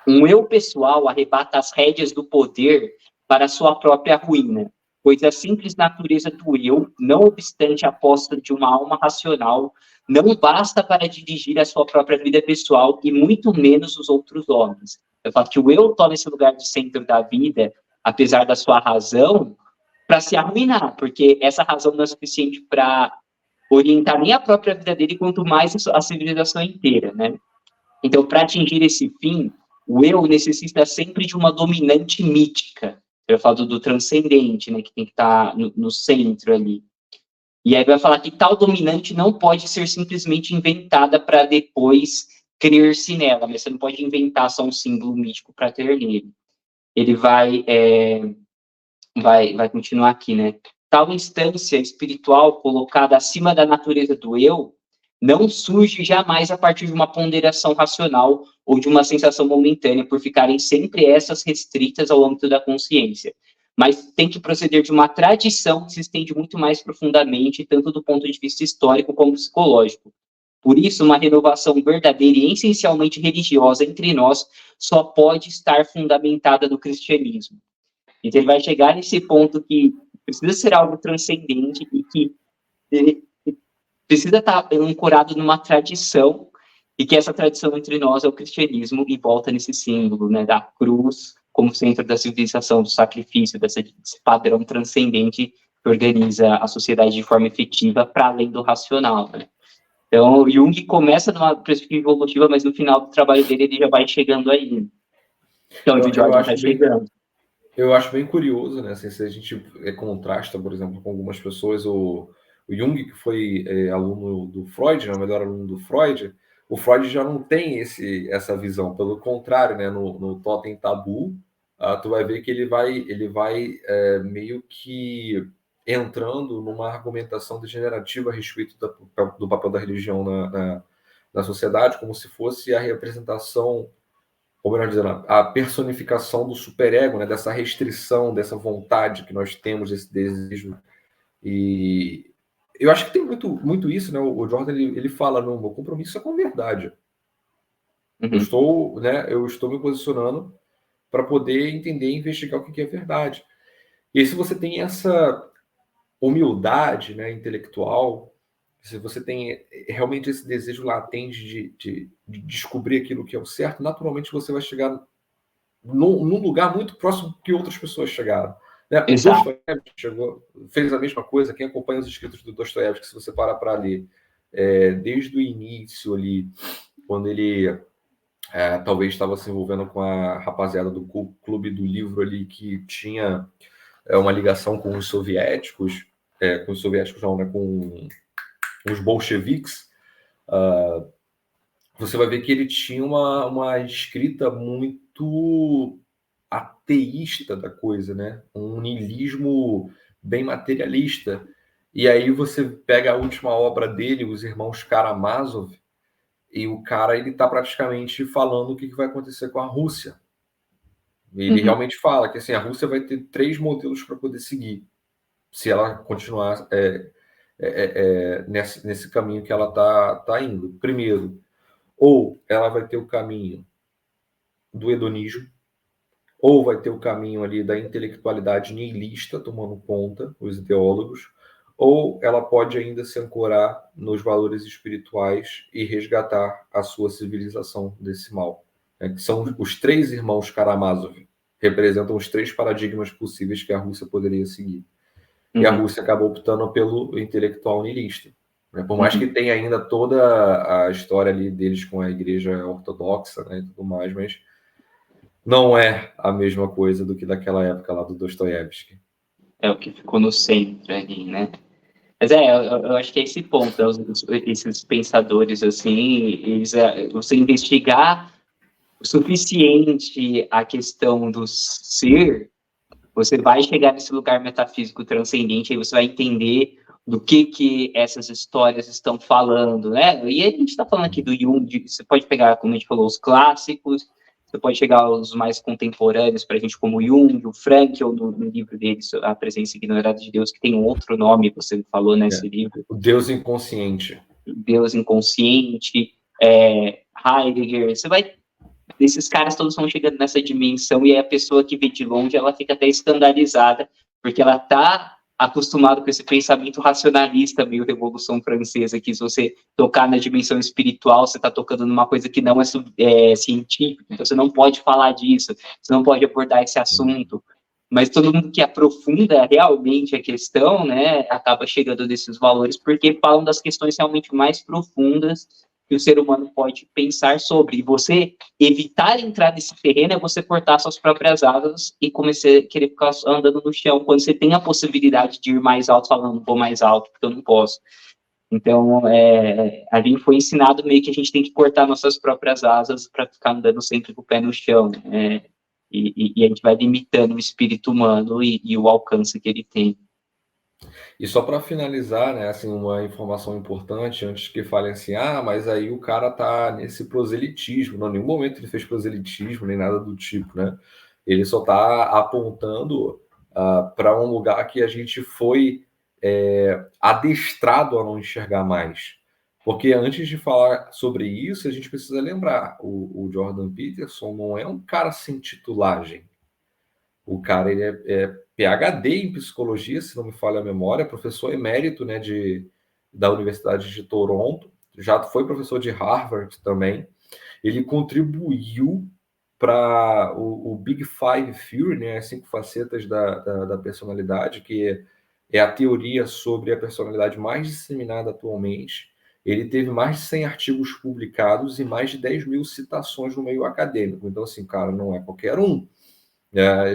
Um eu pessoal arrebata as rédeas do poder para sua própria ruína, pois a simples natureza do eu, não obstante a aposta de uma alma racional, não basta para dirigir a sua própria vida pessoal e muito menos os outros homens. Eu falo que o eu toma esse lugar de centro da vida, apesar da sua razão, para se arruinar, porque essa razão não é suficiente para orientar nem a própria vida dele, quanto mais a civilização inteira, né? Então, para atingir esse fim, o eu necessita sempre de uma dominante mítica. Eu falo do transcendente, né, que tem que estar no centro ali. E aí vai falar que tal dominante não pode ser simplesmente inventada para depois crer-se nela, mas você não pode inventar só um símbolo mítico para ter nele. Ele vai continuar aqui, né? Tal instância espiritual colocada acima da natureza do eu não surge jamais a partir de uma ponderação racional ou de uma sensação momentânea, por ficarem sempre essas restritas ao âmbito da consciência. Mas tem que proceder de uma tradição que se estende muito mais profundamente, tanto do ponto de vista histórico como psicológico. Por isso, uma renovação verdadeira e essencialmente religiosa entre nós só pode estar fundamentada no cristianismo. Então, ele vai chegar nesse ponto que precisa ser algo transcendente e que ele precisa estar ancorado numa tradição, e que essa tradição entre nós é o cristianismo, e volta nesse símbolo, né, da cruz como centro da civilização, do sacrifício, desse padrão transcendente que organiza a sociedade de forma efetiva para além do racional, né? Então, Jung começa numa perspectiva evolutiva, mas no final do trabalho dele ele já vai chegando aí. Então, o Jordan está chegando. Eu acho bem curioso, né? Assim, se a gente contrasta, por exemplo, com algumas pessoas, o Jung, que foi aluno do Freud, né, o melhor aluno do Freud, o Freud já não tem essa visão. Pelo contrário, né, no Totem Tabu, tu vai ver que ele vai meio que entrando numa argumentação degenerativa a respeito do papel da religião na sociedade, como se fosse a representação, ou melhor dizendo, a personificação do superego, né, dessa restrição, dessa vontade que nós temos, desse desejo. E eu acho que tem muito isso, né? O Jordan ele fala, no meu compromisso é com a verdade. Uhum. Eu estou me posicionando para poder entender e investigar o que é verdade. E se você tem essa humildade, né, intelectual, se você tem realmente esse desejo latente de descobrir aquilo que é o certo, naturalmente você vai chegar num lugar muito próximo que outras pessoas chegaram. Né? O Dostoiévski fez a mesma coisa. Quem acompanha os escritos do Dostoiévski, se você parar para ler, desde o início ali, quando ele talvez estava se envolvendo com a rapaziada do clube do livro ali, que tinha uma ligação com os soviéticos, não, né? Com os bolcheviques, você vai ver que ele tinha uma escrita muito ateísta da coisa, né? Um niilismo bem materialista. E aí você pega a última obra dele, Os Irmãos Karamazov, e o cara ele está praticamente falando o que vai acontecer com a Rússia. Ele realmente fala que assim, a Rússia vai ter 3 modelos para poder seguir, se ela continuar nesse caminho que ela tá indo. Primeiro, ou ela vai ter o caminho do hedonismo, ou vai ter o caminho ali da intelectualidade nihilista tomando conta, os ideólogos, ou ela pode ainda se ancorar nos valores espirituais e resgatar a sua civilização desse mal. Né? Que são os 3 irmãos Karamazov, representam os 3 paradigmas possíveis que a Rússia poderia seguir. e a Rússia acabou optando pelo intelectual niilista. Né? Por mais que tenha ainda toda a história ali deles com a igreja ortodoxa, né, e tudo mais, mas não é a mesma coisa do que daquela época lá do Dostoiévski. É o que ficou no centro ali, né? Mas eu acho que é esse ponto, né? Esses pensadores, assim, você investigar o suficiente a questão do ser, você vai chegar nesse lugar metafísico transcendente, aí você vai entender do que essas histórias estão falando, né? E a gente está falando aqui do Jung, você pode pegar, como a gente falou, os clássicos, você pode chegar aos mais contemporâneos para a gente, como Jung, o Frankl, no livro dele, A Presença Ignorada de Deus, que tem um outro nome, você falou nesse livro. O Deus Inconsciente. Deus Inconsciente, Heidegger, você vai... Esses caras todos vão chegando nessa dimensão, e aí a pessoa que vê de longe, ela fica até escandalizada, porque ela está acostumada com esse pensamento racionalista, meio Revolução Francesa, que se você tocar na dimensão espiritual, você está tocando numa coisa que não é científica, então você não pode falar disso, você não pode abordar esse assunto. Mas todo mundo que aprofunda realmente a questão, né, acaba chegando nesses valores, porque falam das questões realmente mais profundas que o ser humano pode pensar sobre. E você evitar entrar nesse terreno é você cortar suas próprias asas e começar a querer ficar andando no chão, quando você tem a possibilidade de ir mais alto, falando, vou mais alto, porque eu não posso. Então, a gente foi ensinado meio que a gente tem que cortar nossas próprias asas para ficar andando sempre com o pé no chão. E a gente vai limitando o espírito humano e o alcance que ele tem. E só para finalizar, né, assim, uma informação importante, antes que falem assim, mas aí o cara tá nesse proselitismo. Não, em nenhum momento ele fez proselitismo, nem nada do tipo, né? Ele só está apontando para um lugar que a gente foi adestrado a não enxergar mais. Porque antes de falar sobre isso, a gente precisa lembrar, o Jordan Peterson não é um cara sem titulagem. O cara, ele é PhD em psicologia, se não me falha a memória, professor emérito, né, da Universidade de Toronto, já foi professor de Harvard também. Ele contribuiu para o Big Five Theory, né, as 5 facetas da personalidade, que é a teoria sobre a personalidade mais disseminada atualmente. Ele teve mais de 100 artigos publicados e mais de 10 mil citações no meio acadêmico. Então, assim, cara, não é qualquer um.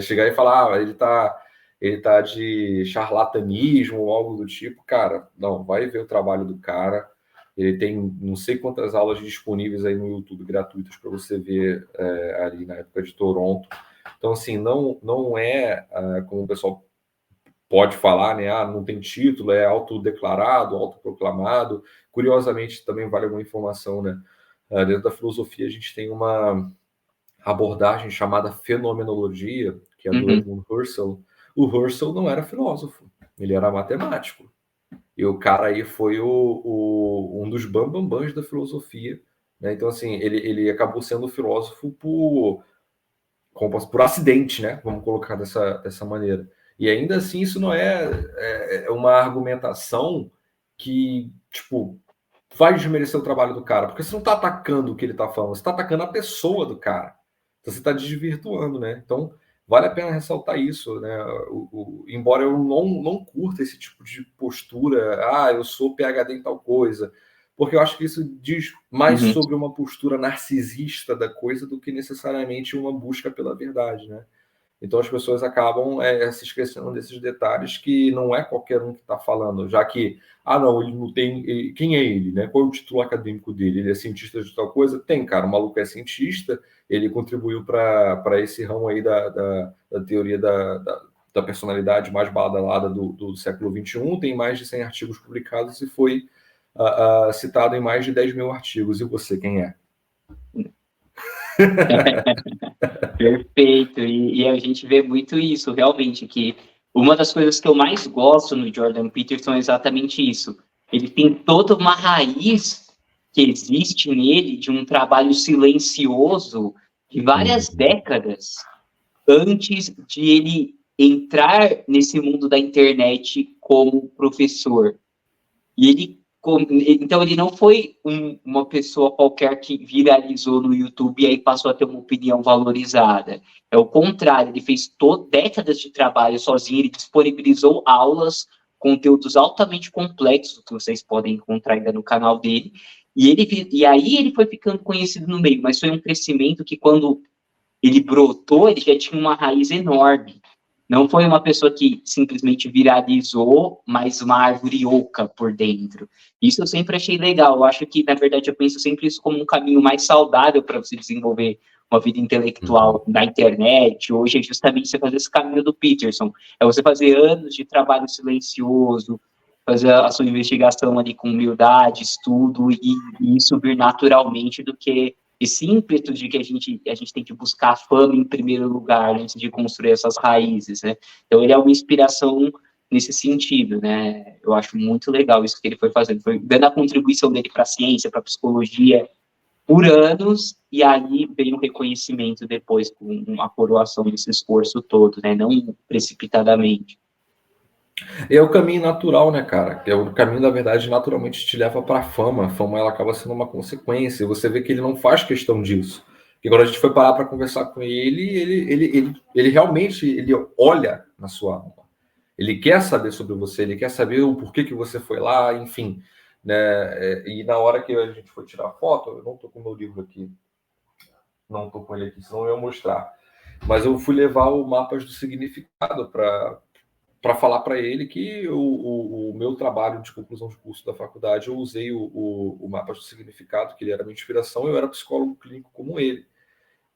Chegar e falar, ele tá de charlatanismo ou algo do tipo, cara, não, vai ver o trabalho do cara. Ele tem não sei quantas aulas disponíveis aí no YouTube gratuitas para você ver ali na época de Toronto. Então, assim, não é como o pessoal pode falar, né? Não tem título, é autodeclarado, autoproclamado. Curiosamente, também vale uma informação, né? Dentro da filosofia, a gente tem uma abordagem chamada fenomenologia, que é do Edmund Husserl. O Husserl não era filósofo, ele era matemático. E o cara aí foi um dos bambambãs da filosofia. Né? Então, assim, ele acabou sendo filósofo por acidente, né? Vamos colocar dessa maneira. E ainda assim, isso não é uma argumentação que, tipo, vai desmerecer o trabalho do cara, porque você não está atacando o que ele está falando, você está atacando a pessoa do cara. Então, você está desvirtuando, né? Então, vale a pena ressaltar isso, né? Embora eu não curta esse tipo de postura, eu sou PhD em tal coisa, porque eu acho que isso diz mais sobre uma postura narcisista da coisa do que necessariamente uma busca pela verdade, né? Então as pessoas acabam se esquecendo desses detalhes, que não é qualquer um que está falando, já que, não, ele não tem... Quem é ele, né? Qual é o título acadêmico dele? Ele é cientista de tal coisa? Tem, cara, o maluco é cientista, ele contribuiu para esse ramo aí da teoria da personalidade mais badalada do século XXI, tem mais de 100 artigos publicados e foi citado em mais de 10 mil artigos. E você, quem é? Perfeito, e a gente vê muito isso, realmente, que uma das coisas que eu mais gosto no Jordan Peterson é exatamente isso. Ele tem toda uma raiz que existe nele de um trabalho silencioso de várias décadas antes de ele entrar nesse mundo da internet como professor. E ele Então ele não foi uma pessoa qualquer que viralizou no YouTube e aí passou a ter uma opinião valorizada. É o contrário, ele fez décadas de trabalho sozinho, ele disponibilizou aulas, conteúdos altamente complexos que vocês podem encontrar ainda no canal dele, e aí ele foi ficando conhecido no meio, mas foi um crescimento que quando ele brotou, ele já tinha uma raiz enorme. Não foi uma pessoa que simplesmente viralizou, mas uma árvore oca por dentro. Isso eu sempre achei legal. Eu acho que, na verdade, eu penso sempre isso como um caminho mais saudável para você desenvolver uma vida intelectual na internet. Hoje é justamente você fazer esse caminho do Peterson. É você fazer anos de trabalho silencioso, fazer a sua investigação ali com humildade, estudo, e isso vir naturalmente do que esse ímpeto de que a gente tem que buscar a fama em primeiro lugar antes de construir essas raízes, né? Então ele é uma inspiração nesse sentido, né? Eu acho muito legal isso que ele foi fazendo, foi dando a contribuição dele para a ciência, para a psicologia por anos, e aí veio um reconhecimento depois com a coroação desse esforço todo, né? Não precipitadamente. É o caminho natural, né, cara? Que é o caminho, na verdade, naturalmente te leva para a fama. A fama ela acaba sendo uma consequência. Você vê que ele não faz questão disso. Porque quando a gente foi parar para conversar com ele realmente ele olha na sua alma. Ele quer saber sobre você, ele quer saber o porquê que você foi lá, enfim. Né? E na hora que a gente foi tirar foto, eu não estou com o meu livro aqui, não estou com ele aqui, senão eu ia mostrar. Mas eu fui levar o Mapas do Significado para falar para ele que o meu trabalho de conclusão de curso da faculdade, eu usei o Mapas do Significado, que ele era minha inspiração, eu era psicólogo clínico como ele.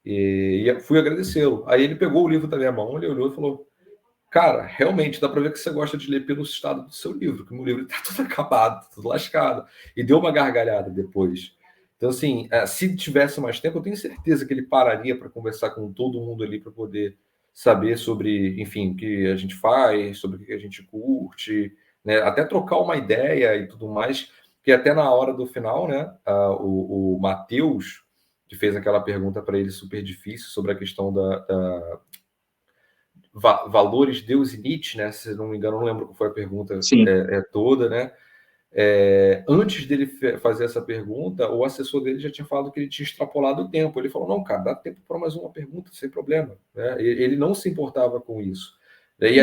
E fui agradecê-lo. Aí ele pegou o livro da minha mão, ele olhou e falou: cara, realmente dá para ver que você gosta de ler pelo estado do seu livro, que o meu livro está tudo acabado, tudo lascado. E deu uma gargalhada depois. Então, assim, se tivesse mais tempo, eu tenho certeza que ele pararia para conversar com todo mundo ali para poder saber sobre, enfim, o que a gente faz, sobre o que a gente curte, né? Até trocar uma ideia e tudo mais, que até na hora do final, né, o Matheus, que fez aquela pergunta para ele super difícil sobre a questão da valores Deus e Nietzsche, né? Se não me engano, não lembro qual foi a pergunta toda, né? Antes dele fazer essa pergunta, o assessor dele já tinha falado que ele tinha extrapolado o tempo. Ele falou: não, cara, dá tempo para mais uma pergunta, sem problema. Né? Ele não se importava com isso. E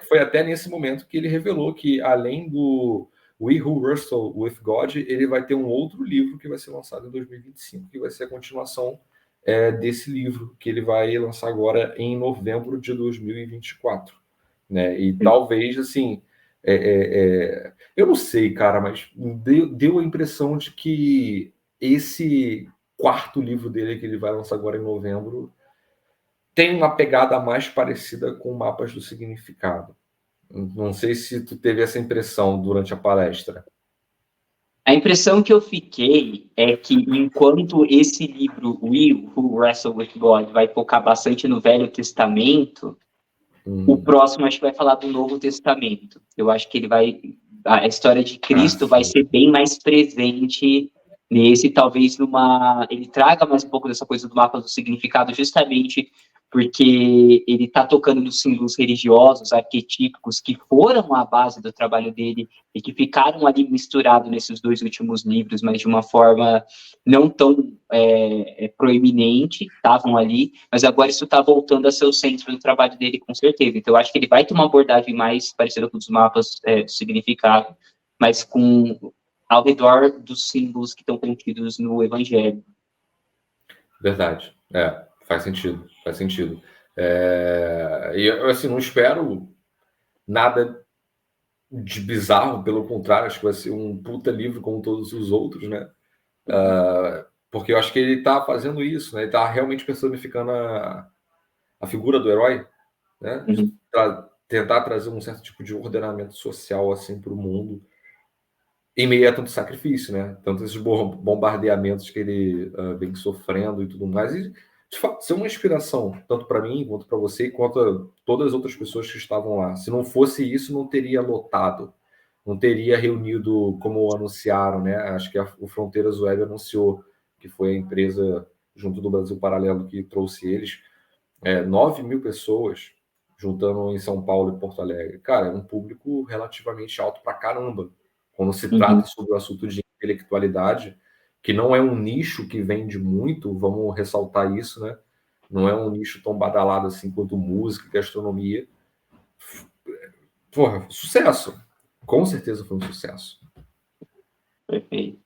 foi até nesse momento que ele revelou que, além do We Who Wrestle with God, ele vai ter um outro livro que vai ser lançado em 2025, que vai ser a continuação desse livro, que ele vai lançar agora em novembro de 2024. Né? E talvez, assim, eu não sei, cara, mas deu a impressão de que esse quarto livro dele, que ele vai lançar agora em novembro, tem uma pegada mais parecida com Mapas do Significado. Não sei se tu teve essa impressão durante a palestra. A impressão que eu fiquei é que, enquanto esse livro, We Who Wrestle with God, vai focar bastante no Velho Testamento, o próximo acho que vai falar do Novo Testamento. Eu acho que a história de Cristo vai ser bem mais presente nesse, talvez ele traga mais um pouco dessa coisa do mapa do significado, justamente porque ele está tocando nos símbolos religiosos, arquetípicos, que foram a base do trabalho dele e que ficaram ali misturados nesses dois últimos livros, mas de uma forma não tão proeminente, estavam ali, mas agora isso está voltando a ser o centro do trabalho dele, com certeza. Então, eu acho que ele vai ter uma abordagem mais parecida com os mapas do significado, mas ao redor dos símbolos que estão contidos no Evangelho. Verdade. Faz sentido. Faz sentido. E eu, assim, não espero nada de bizarro, pelo contrário, acho que vai ser um puta livro como todos os outros, né? Porque eu acho que ele está fazendo isso, né? Ele está realmente personificando a figura do herói, né? Tentar trazer um certo tipo de ordenamento social assim para o mundo em meio a tanto sacrifício, né? Tanto esses bombardeamentos que ele vem sofrendo e tudo mais. E, de fato, ser uma inspiração, tanto para mim, quanto para você, quanto a todas as outras pessoas que estavam lá. Se não fosse isso, não teria lotado, não teria reunido como anunciaram, né? Acho que o Fronteiras Web anunciou, que foi a empresa junto do Brasil Paralelo que trouxe eles, 9 mil pessoas juntando em São Paulo e Porto Alegre. Cara, é um público relativamente alto pra caramba. quando se trata sobre o assunto de intelectualidade, que não é um nicho que vende muito, vamos ressaltar isso, né? Não é um nicho tão badalado assim quanto música e gastronomia. Porra, sucesso. Com certeza foi um sucesso. Perfeito.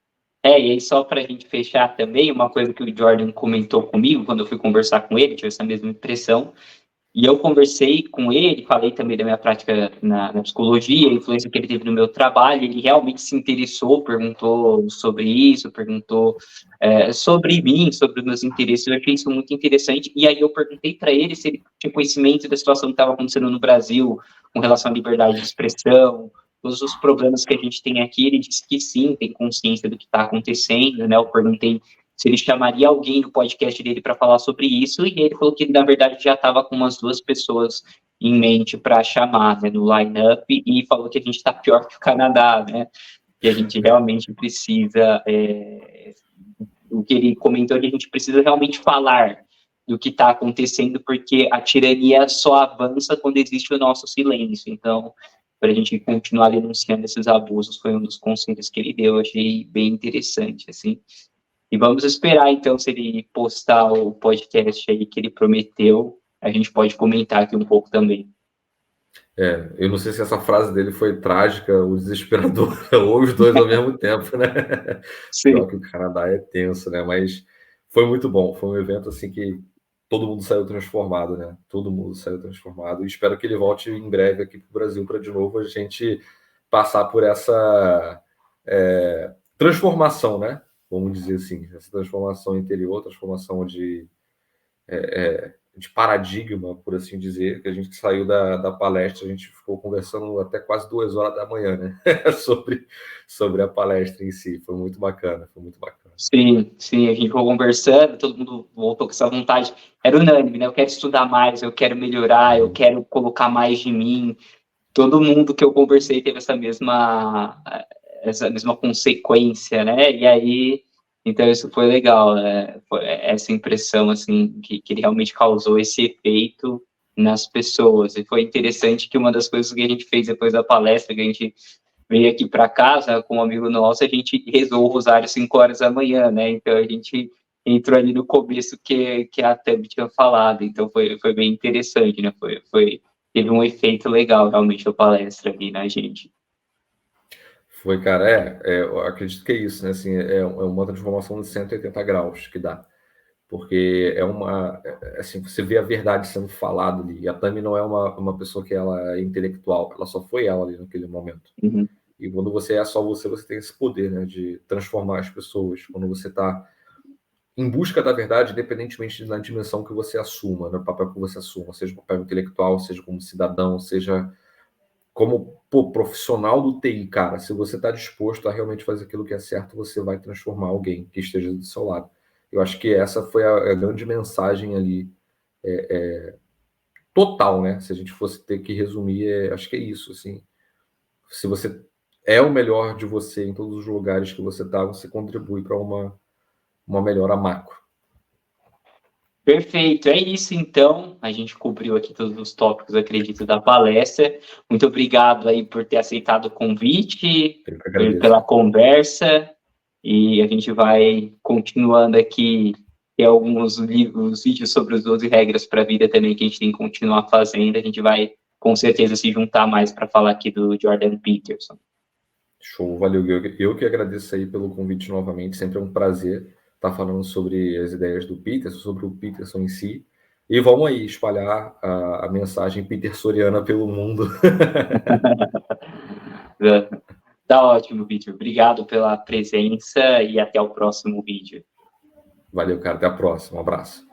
E aí só para a gente fechar também, uma coisa que o Jordan comentou comigo quando eu fui conversar com ele, tive essa mesma impressão, e eu conversei com ele, falei também da minha prática na psicologia, a influência que ele teve no meu trabalho, ele realmente se interessou, perguntou sobre isso, perguntou sobre mim, sobre os meus interesses, eu achei isso muito interessante, e aí eu perguntei para ele se ele tinha conhecimento da situação que estava acontecendo no Brasil, com relação à liberdade de expressão, todos os problemas que a gente tem aqui, ele disse que sim, tem consciência do que está acontecendo, né, eu perguntei se ele chamaria alguém no podcast dele para falar sobre isso, e ele falou que, na verdade, já estava com umas 2 pessoas em mente para chamar, né, no line-up, e falou que a gente está pior que o Canadá, né, que a gente realmente precisa, o que ele comentou é que a gente precisa realmente falar do que está acontecendo, porque a tirania só avança quando existe o nosso silêncio, então, para a gente continuar denunciando esses abusos, foi um dos conselhos que ele deu, eu achei bem interessante, assim. E vamos esperar, então, se ele postar o podcast aí que ele prometeu, a gente pode comentar aqui um pouco também. Eu não sei se essa frase dele foi trágica ou desesperadora, ou os dois ao mesmo tempo, né? Pior Sim. que o Canadá é tenso, né? Mas foi muito bom. Foi um evento assim que todo mundo saiu transformado, né? Todo mundo saiu transformado. E espero que ele volte em breve aqui para o Brasil para de novo a gente passar por essa transformação, né? Vamos dizer assim, essa transformação interior, transformação de paradigma, por assim dizer, que a gente saiu da palestra, a gente ficou conversando até quase 2 horas da manhã, né? sobre a palestra em si. Foi muito bacana, foi muito bacana. Sim, sim, a gente ficou conversando, todo mundo voltou com essa vontade. Era unânime, né? Eu quero estudar mais, eu quero melhorar, eu quero colocar mais de mim. Todo mundo que eu conversei teve essa mesma consequência, né? E aí, então isso foi legal, né? Foi essa impressão, assim, que ele realmente causou esse efeito nas pessoas. E foi interessante que uma das coisas que a gente fez depois da palestra, que a gente veio aqui para casa com um amigo nosso, a gente rezou o rosário 5 horas da manhã, né? Então a gente entrou ali no começo que a Thumb tinha falado, então foi bem interessante, né? Teve um efeito legal realmente a palestra ali na gente. Foi, cara, eu acredito que é isso, né? Assim, é uma transformação de 180 graus que dá. Porque assim, você vê a verdade sendo falada ali. E a Tami não é uma pessoa que ela é intelectual, ela só foi ela ali naquele momento. Uhum. E quando você é só você tem esse poder, né, de transformar as pessoas. Quando você está em busca da verdade, independentemente da dimensão que você assuma, no papel que você assuma, seja papel intelectual, seja como cidadão, seja como profissional do TI, cara, se você está disposto a realmente fazer aquilo que é certo, você vai transformar alguém que esteja do seu lado. Eu acho que essa foi a grande mensagem ali, total, né? Se a gente fosse ter que resumir, acho que é isso, assim. Se você é o melhor de você em todos os lugares que você está, você contribui para uma melhora macro. Perfeito, é isso então. A gente cobriu aqui todos os tópicos, acredito, da palestra. Muito obrigado aí por ter aceitado o convite, Eu que agradeço. pela conversa. E a gente vai continuando aqui. Tem alguns livros, vídeos sobre os 12 regras para a vida também que a gente tem que continuar fazendo. A gente vai, com certeza, se juntar mais para falar aqui do Jordan Peterson. Show, valeu. Eu que agradeço aí pelo convite novamente. Sempre é um prazer estar falando sobre as ideias do Peterson, sobre o Peterson em si. E vamos aí espalhar a mensagem petersoniana pelo mundo. Tá ótimo, Victor. Obrigado pela presença e até o próximo vídeo. Valeu, cara. Até a próxima. Um abraço.